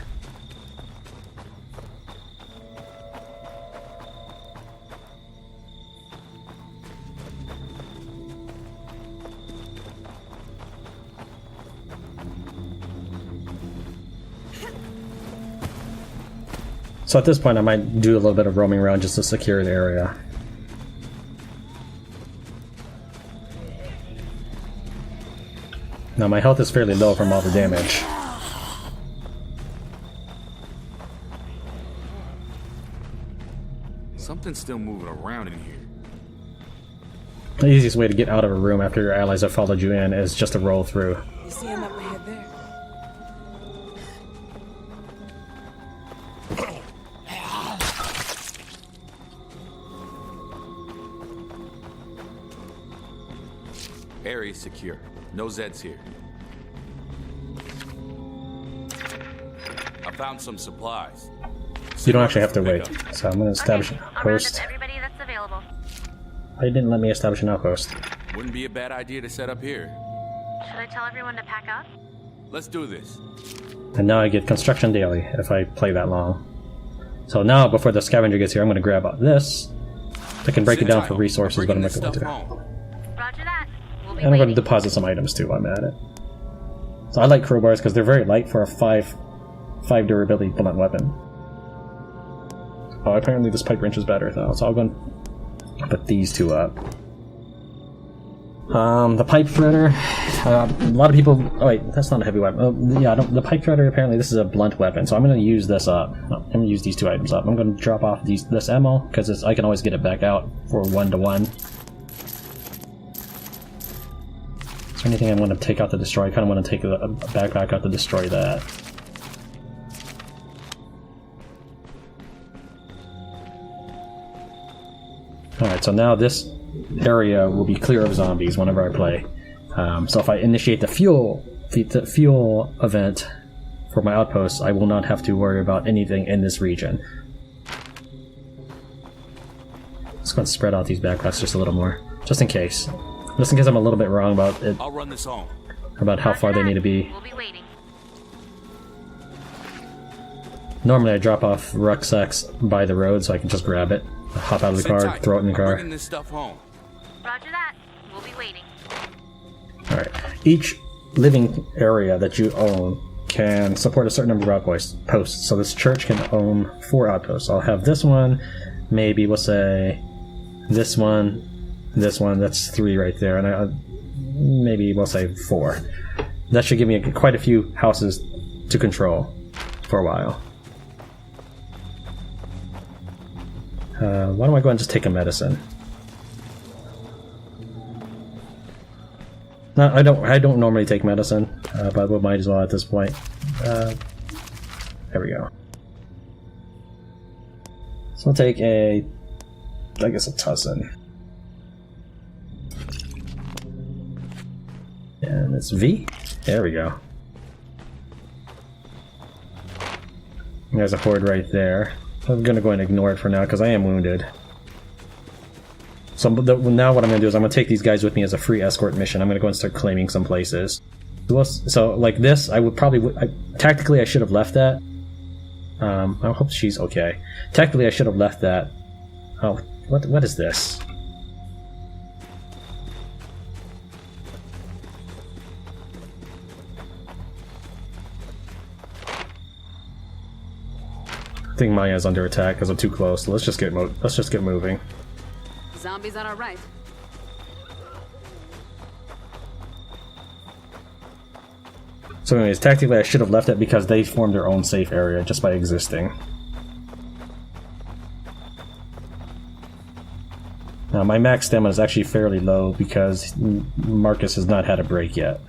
So at this point I might do a little bit of roaming around just to secure the area. Now my health is fairly low from all the damage. Something's still moving around in here. The easiest way to get out of a room after your allies have followed you in is just to roll through. You see him up ahead there? Area's secure. No Zeds here. I found some supplies. You don't actually have to wait, so I'm going to establish an I'll round outpost. up everybody that's available. Why didn't let me establish an outpost? Wouldn't be a bad idea to set up here. Should I tell everyone to pack up? Let's do this. And now I get construction daily if I play that long. So now, before the scavenger gets here, I'm going to grab this. I can break it down for resources, but I'm not going to do that. Roger that. We'll be And I'm going to waiting. deposit some items too while I'm at it. So I like crowbars because they're very light for a 5 durability blunt weapon. Oh, apparently this pipe wrench is better though, so I'll go and put these two up. The pipe threader, a lot of people... Oh wait, that's not a heavy weapon. Yeah, the pipe threader, apparently this is a blunt weapon, so I'm going to use this up. No, I'm going to use these two items up. I'm going to drop off this ammo, because I can always get it back out for 1-to-1. Is there anything I want to take out to destroy? I kind of want to take a backpack out to destroy that. Alright, so now this area will be clear of zombies whenever I play. So if I initiate the fuel event for my outposts, I will not have to worry about anything in this region. Just going to spread out these backpacks just a little more, just in case. Just in case I'm a little bit wrong about it, I'll run this home. about how far they need to be. We'll be waiting. Normally I drop off rucksacks by the road so I can just grab it, hop out of the car, throw it in the I'm car. bringing this stuff home. Roger that. We'll be waiting. Alright. Each living area that you own can support a certain number of outposts. So this church can own 4 outposts. I'll have this one, maybe we'll say this one, that's 3 right there, and maybe we'll say 4. That should give me quite a few houses to control for a while. Why don't I go and just take a medicine? No, I don't normally take medicine, but we might as well at this point. There we go. So I'll take I guess a tussin. And it's V. There we go. There's a horde right there. I'm gonna go and ignore it for now because I am wounded. So now what I'm gonna do is I'm gonna take these guys with me as a free escort mission. I'm gonna go and start claiming some places. So like this, I would probably tactically I should have left that. I hope she's okay. Technically I should have left that. Oh, What is this? I think Maya's under attack because I'm too close. So let's just get moving. Zombies on our right. So anyways, tactically I should have left it because they formed their own safe area just by existing. Now my max stamina is actually fairly low because Marcus has not had a break yet.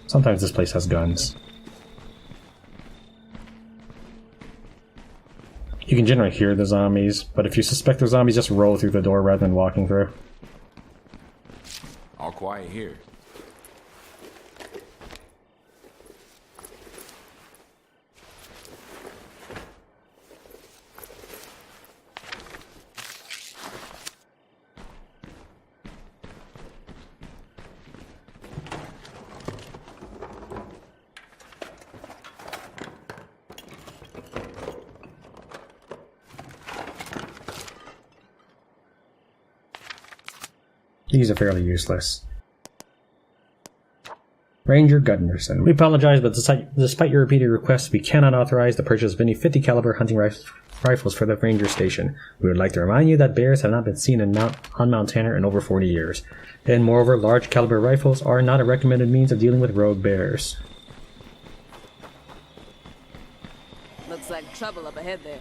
Sometimes this place has guns. You can generally hear the zombies, but if you suspect they're zombies, just roll through the door rather than walking through. All quiet here. These are fairly useless. Ranger Gunderson. We apologize, but despite your repeated requests, we cannot authorize the purchase of any 50 caliber hunting rifles for the ranger station. We would like to remind you that bears have not been seen on Mount Tanner in over 40 years. And moreover, large caliber rifles are not a recommended means of dealing with rogue bears. Looks like trouble up ahead there.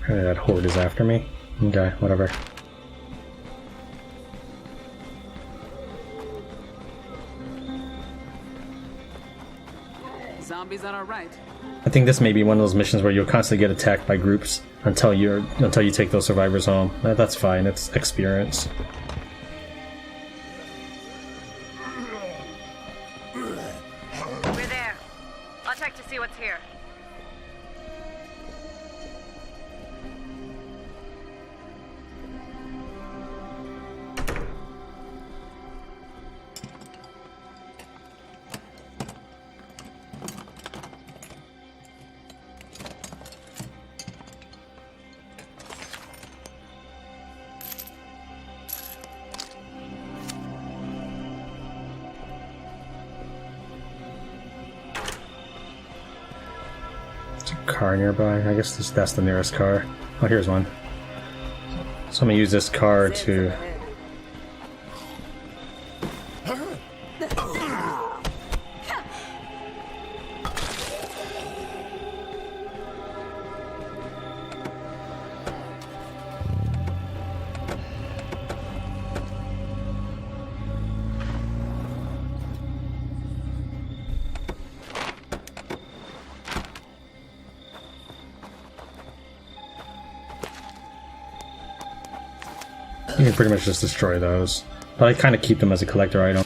That horde is after me. Okay, whatever. Zombies on our right. I think this may be one of those missions where you'll constantly get attacked by groups until you take those survivors home. That's fine. It's experience. We're there. I'll check to see what's here. Car nearby. I guess that's the nearest car. Oh, here's one. So I'm gonna use this car to... You can pretty much just destroy those, but I kind of keep them as a collector item.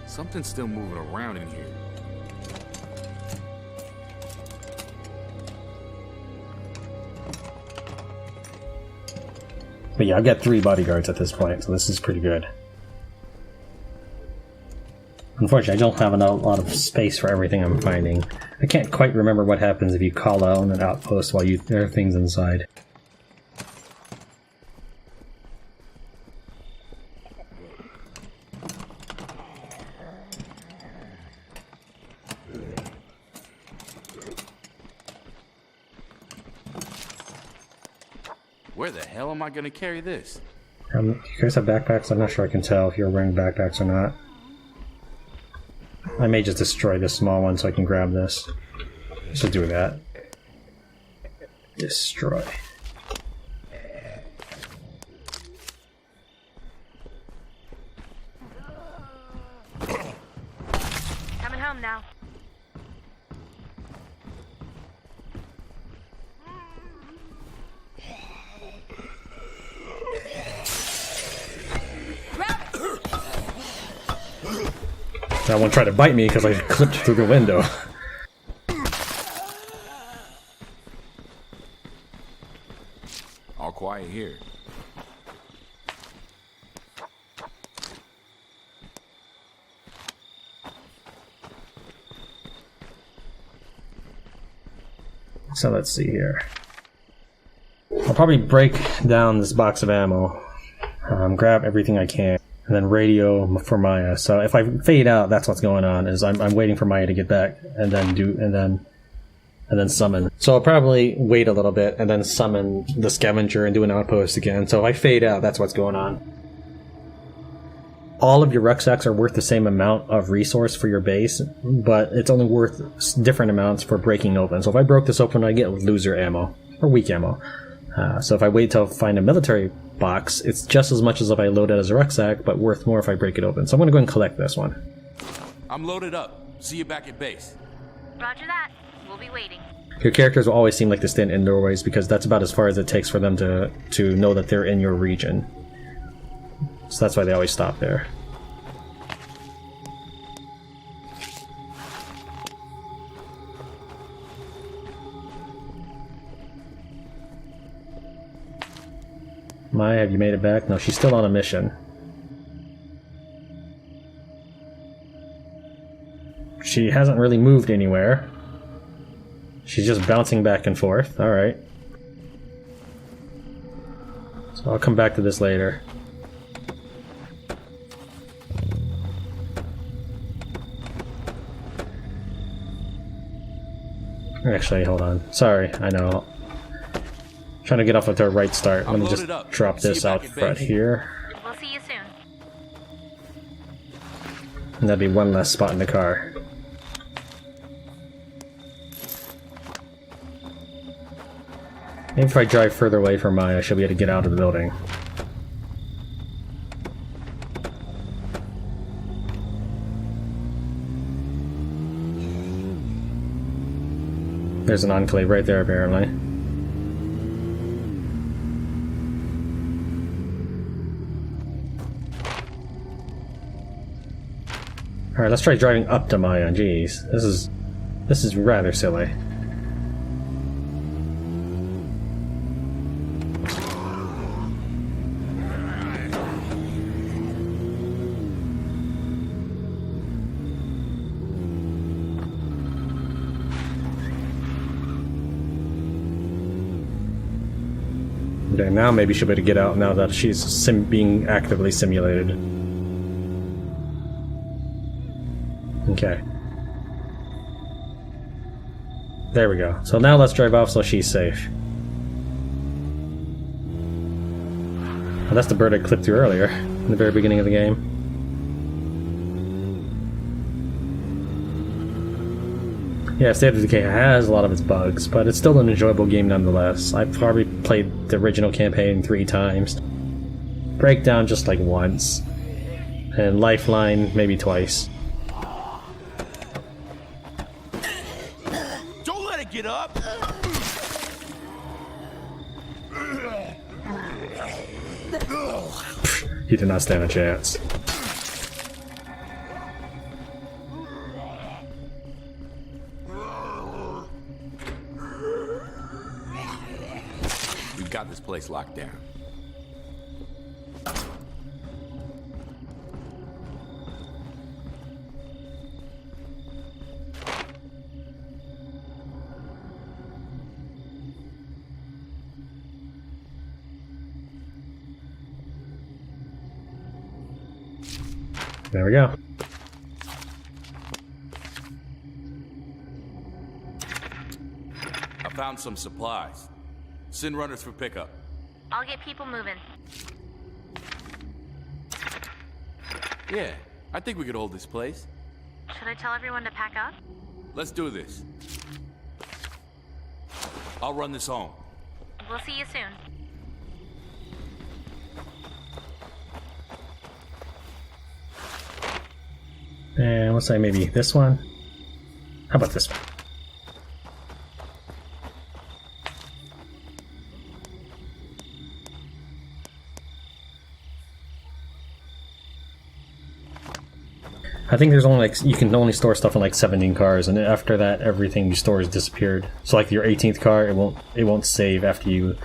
Something's still moving around in here. But yeah, I've got 3 bodyguards at this point, so this is pretty good. Unfortunately, I don't have a lot of space for everything I'm finding. I can't quite remember what happens if you call out an outpost while there are things inside. Where the hell am I gonna carry this? You guys have backpacks? I'm not sure I can tell if you're wearing backpacks or not. I may just destroy this small one so I can grab this. Let's just do that. Destroy. Coming home now. That one tried to bite me because I clipped through the window. All quiet here. So let's see here. I'll probably break down this box of ammo, grab everything I can, and then radio for Maya. So if I fade out, that's what's going on. Is I'm waiting for Maya to get back, and then summon. So I'll probably wait a little bit and then summon the scavenger and do an outpost again. So if I fade out, that's what's going on. All of your rucksacks are worth the same amount of resource for your base, but it's only worth different amounts for breaking open. So if I broke this open, I get loser ammo, or weak ammo. So if I wait till I find a military box, it's just as much as if I load it as a rucksack, but worth more if I break it open. So I'm going to go and collect this one. I'm loaded up. See you back at base. Roger that. We'll be waiting. Your characters will always seem like they stand in doorways because that's about as far as it takes for them to know that they're in your region. So that's why they always stop there. Maya, have you made it back? No, she's still on a mission. She hasn't really moved anywhere. She's just bouncing back and forth. Alright. So I'll come back to this later. Actually, hold on. Sorry, I know. Trying to get off with our right start. Let me just drop this out front here. We'll see you soon. And that'd be one less spot in the car. Maybe if I drive further away from Maya, she'll be able to get out of the building. There's an enclave right there, apparently. Alright, let's try driving up to Maya. Jeez, this is rather silly. Okay, now maybe she'll be able to get out now that she's being actively simulated. Okay. There we go. So now let's drive off so she's safe. Oh, that's the bird I clipped through earlier, in the very beginning of the game. Yeah, State of Decay has a lot of its bugs, but it's still an enjoyable game nonetheless. I've probably played the original campaign 3 times. Breakdown just like once. And Lifeline maybe twice. Don't let it get up! He did not stand a chance. We've got this place locked down. There we go. I found some supplies. Send runners for pickup. I'll get people moving. Yeah, I think we could hold this place. Should I tell everyone to pack up? Let's do this. I'll run this home. We'll see you soon. And let's say maybe this one. How about this one? I think there's only you can only store stuff in like 17 cars, and after that everything you store is disappeared. So like your 18th car, it won't save after you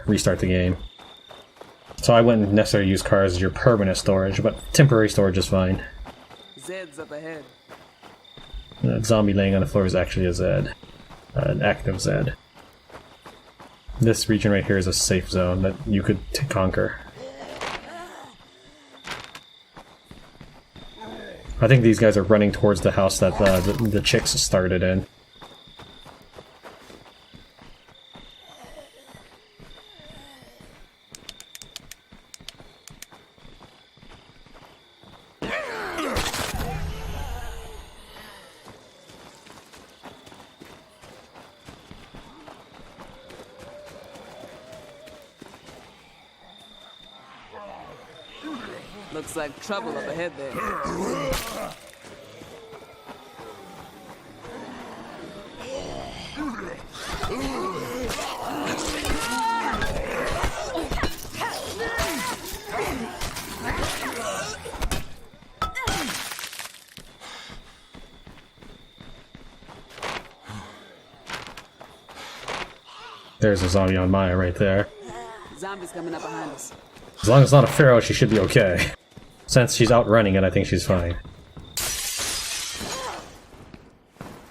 restart the game. So I wouldn't necessarily use cars as your permanent storage, but temporary storage is fine. Zed's up ahead. That zombie laying on the floor is actually a Zed, an active Zed. This region right here is a safe zone that you could conquer. I think these guys are running towards the house that the chicks started in. Looks like trouble up ahead there. There's a zombie on Maya right there. Zombies coming up behind us. As long as it's not a pharaoh, she should be okay. Since she's outrunning it, I think she's fine.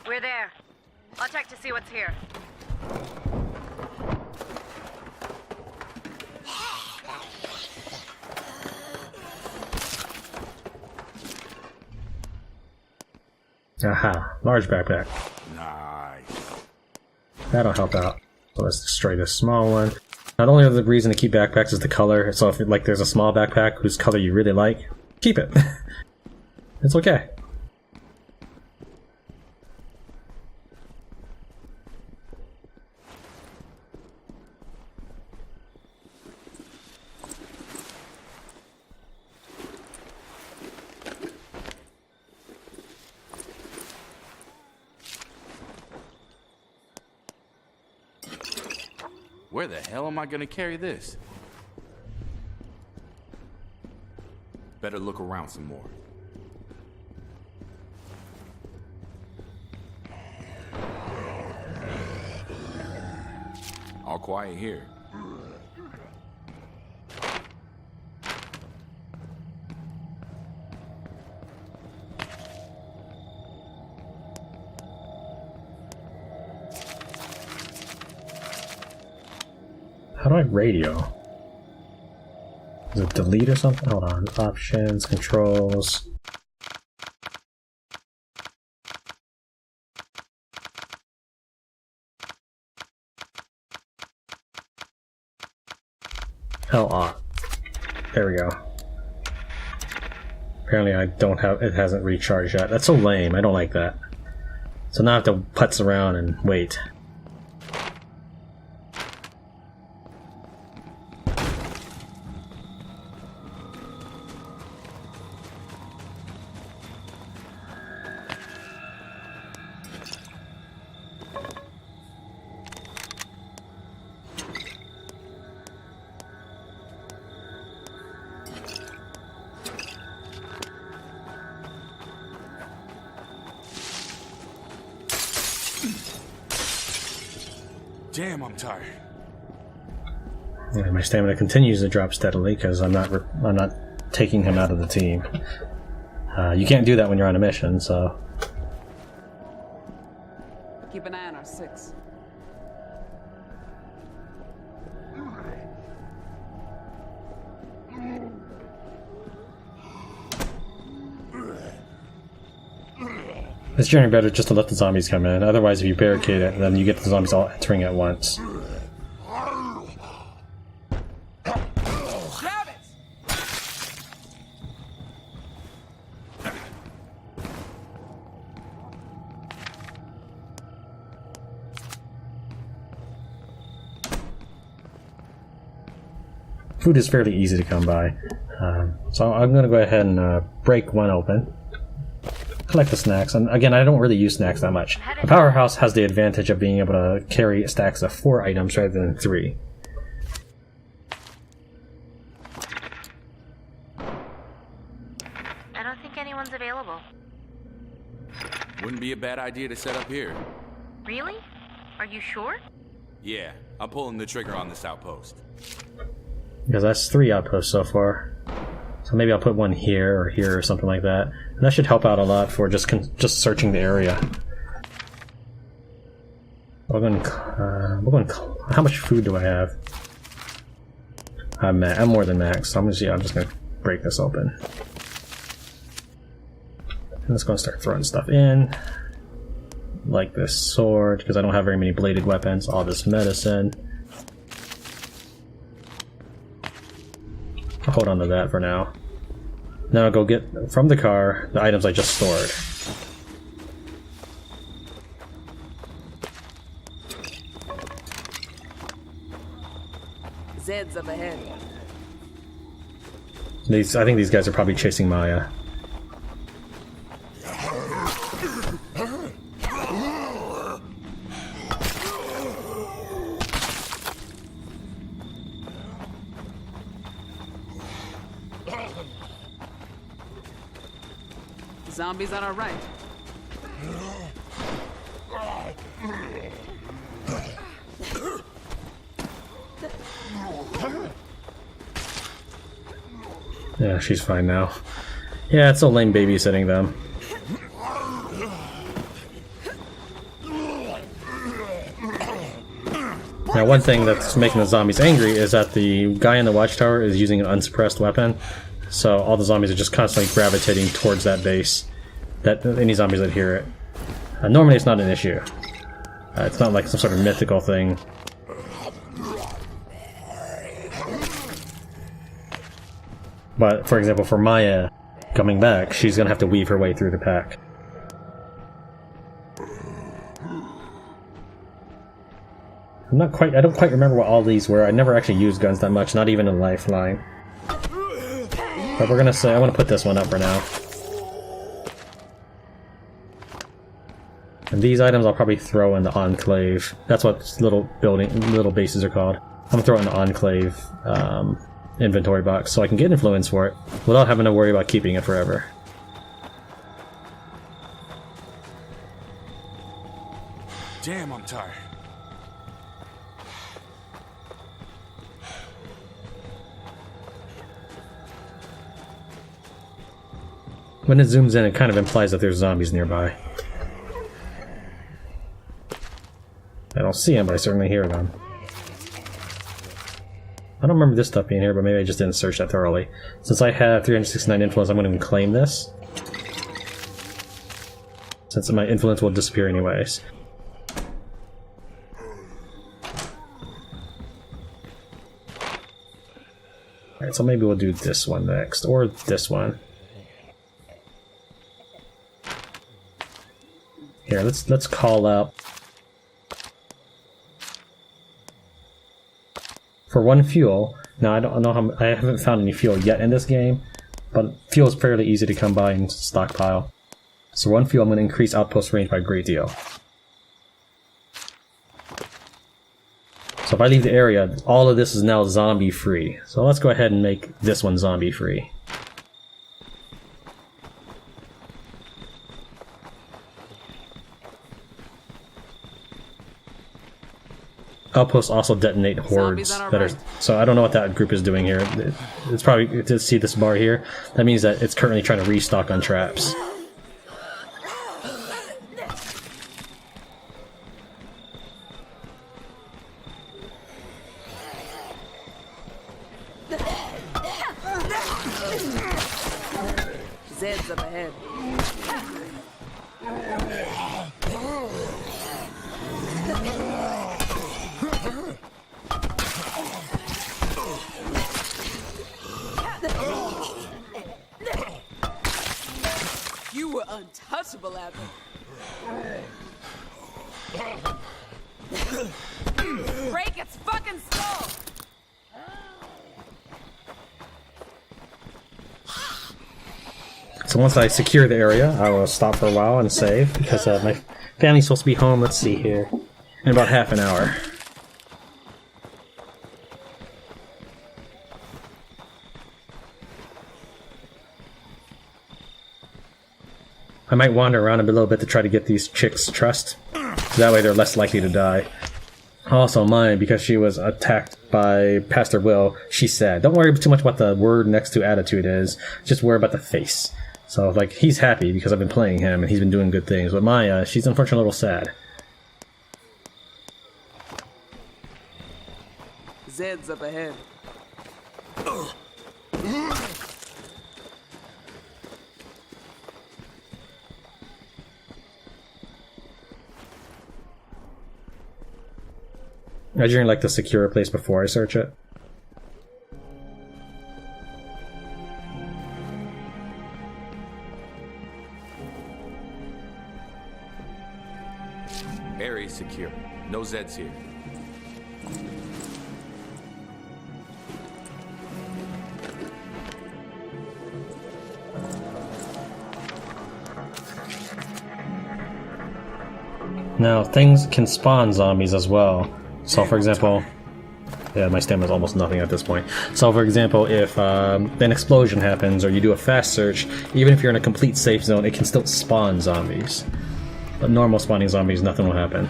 We're there. I'll check to see what's here. Aha, large backpack. Nice. That'll help out. So let's destroy this small one. Not only is the reason to keep backpacks is the color, so if like there's a small backpack whose color you really like, keep it. It's okay. Where the hell am I gonna carry this? Better look around some more. All quiet here. How do I radio? Is it delete or something? Hold on. Options, controls. L-O. There we go. Apparently I don't have, it hasn't recharged yet. That's so lame. I don't like that. So now I have to putz around and wait. Damn, I'm tired. Yeah, my stamina continues to drop steadily because I'm not taking him out of the team. You can't do that when you're on a mission, so. Keep an eye on our six. It's generally better just to let the zombies come in. Otherwise, if you barricade it, then you get the zombies all entering at once. food is fairly easy to come by. So I'm going to go ahead and break one open. Collect the snacks, and again, I don't really use snacks that much. A powerhouse has the advantage of being able to carry stacks of 4 items rather than 3. I don't think anyone's available. Wouldn't be a bad idea to set up here. Really? Are you sure? Yeah, I'm pulling the trigger on this outpost. Because that's 3 outposts so far. So maybe I'll put one here or something like that. And that should help out a lot for just searching the area. We're going how much food do I have? I'm more than max, so I'm just going to break this open. I'm just going to start throwing stuff in. Like this sword, because I don't have very many bladed weapons. All this medicine. I'll hold on to that for now. Now I'll go get from the car the items I just stored. Zed's up ahead. I think these guys are probably chasing Maya. Zombies on our right. Yeah, she's fine now. Yeah, it's so lame babysitting them. Now, one thing that's making the zombies angry is that the guy in the watchtower is using an unsuppressed weapon. So all the zombies are just constantly gravitating towards that base. Any zombies that hear it. Normally it's not an issue. It's not like some sort of mythical thing. But, for example, for Maya coming back, she's gonna have to weave her way through the pack. I don't quite remember what all these were. I never actually used guns that much, not even in Lifeline. But we're gonna say, I want to put this one up for now. And these items I'll probably throw in the Enclave. That's what little bases are called. I'm gonna throw it in the Enclave inventory box so I can get influence for it without having to worry about keeping it forever. Damn, I'm tired. When it zooms in, it kind of implies that there's zombies nearby. I don't see them, but I certainly hear them. I don't remember this stuff being here, but maybe I just didn't search that thoroughly. Since I have 369 influence, I'm going to claim this. Since my influence will disappear anyways. Alright, so maybe we'll do this one next, or this one. Here, let's call out for 1 fuel. Now I don't know how I haven't found any fuel yet in this game, but fuel is fairly easy to come by and stockpile. So 1 fuel, I'm going to increase outpost range by a great deal. So if I leave the area, all of this is now zombie free. So let's go ahead and make this one zombie free. Outposts also detonate hordes that are. So I don't know what that group is doing here. It's probably to see this bar here. That means that it's currently trying to restock on traps. Zed's up ahead. You were untouchable, Abby. Break its fucking skull! So once I secure the area, I will stop for a while and save, because my family's supposed to be home, let's see here, in about half an hour. I might wander around a little bit to try to get these chicks' trust, so that way they're less likely to die. Also mine, because she was attacked by Pastor Will, she's sad. Don't worry too much what the word next to attitude is, just worry about the face. So, like, he's happy because I've been playing him and he's been doing good things, but Maya, she's unfortunately a little sad. Zed's up ahead. I generally like to secure a place before I search it. Area's secure. No Zeds here. Now, things can spawn zombies as well. So, for example, yeah, my stamina's almost nothing at this point. So, for example, if an explosion happens or you do a fast search, even if you're in a complete safe zone, it can still spawn zombies. But normal spawning zombies, nothing will happen.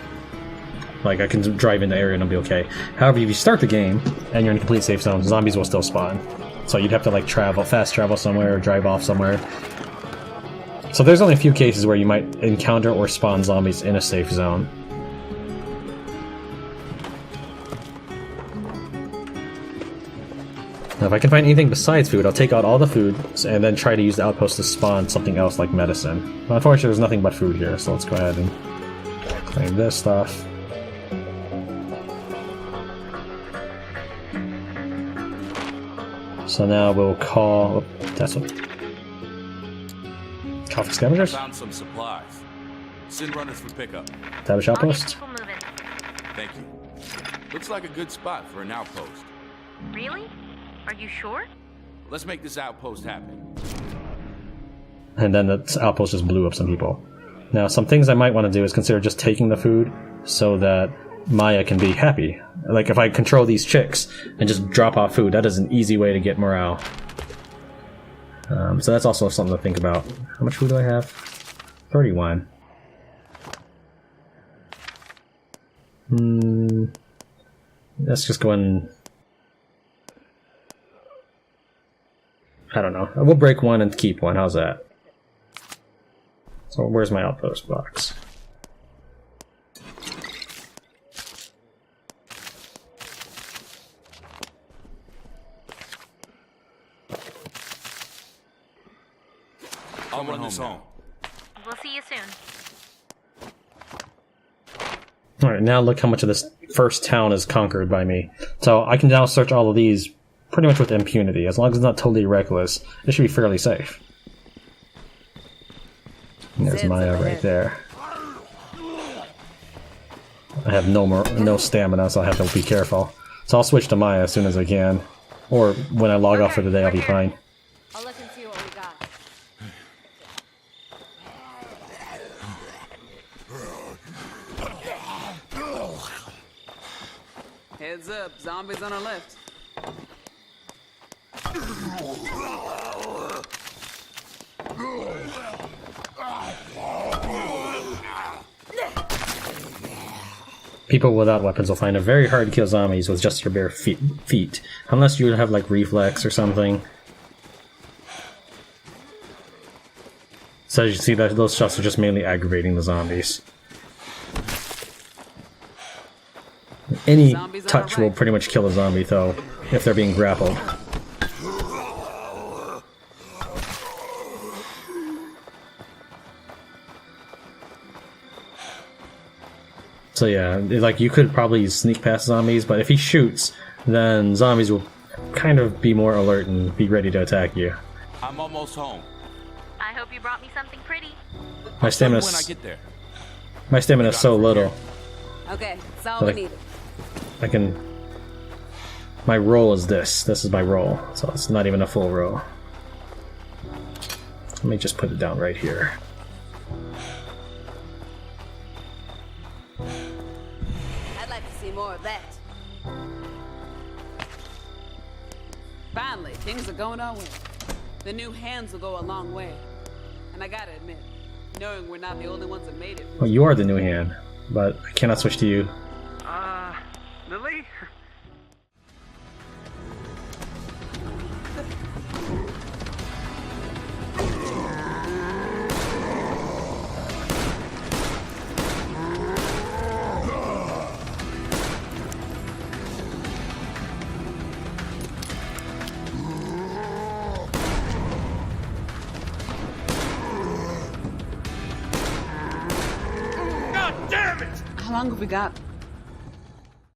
Like, I can drive in the area and I'll be okay. However, if you start the game and you're in a complete safe zone, zombies will still spawn. So you'd have to, like, fast travel somewhere or drive off somewhere. So there's only a few cases where you might encounter or spawn zombies in a safe zone. Now, if I can find anything besides food, I'll take out all the food and then try to use the outpost to spawn something else like medicine. But unfortunately, there's nothing but food here, so let's go ahead and claim this stuff. So now we'll call... that's what... call for scavengers? Found some supplies. Send runners for pickup. Establish outpost. Thank you. Looks like a good spot for an outpost. Really? Are you sure? Let's make this outpost happen. And then the outpost just blew up some people. Now, some things I might want to do is consider just taking the food so that Maya can be happy. Like, if I control these chicks and just drop off food, that is an easy way to get morale. So that's also something to think about. How much food do I have? 31. Let's just go and... I don't know. We'll break one and keep one. How's that? So where's my outpost box? I'll run this home. We'll see you soon. Alright, now look how much of this first town is conquered by me. So I can now search all of these pretty much with impunity. As long as it's not totally reckless, it should be fairly safe. And there's Maya right there. I have no stamina, so I have to be careful. So I'll switch to Maya as soon as I can. Or when I log off for the day, I'll be fine. I'll look and see what we got. Heads up, zombies on our left. People without weapons will find it very hard to kill zombies with just your bare feet. Unless you have like reflex or something. So as you see, that those shots are just mainly aggravating the zombies. Any touch will pretty much kill a zombie though, if they're being grappled. So yeah, like you could probably sneak past zombies, but if he shoots, then zombies will kind of be more alert and be ready to attack you. I'm almost home. I hope you brought me something pretty. My stamina when I get there. My stamina is so little. Okay, that's all we needed. I can... My roll is this. This is my roll, so it's not even a full roll. Let me just put it down right here. I'd like to see more of that. Finally, things are going our way. The new hands will go a long way. And I gotta admit, knowing we're not the only ones that made it. Well, you are the new hand, but I cannot switch to you. Lily? How long have we got?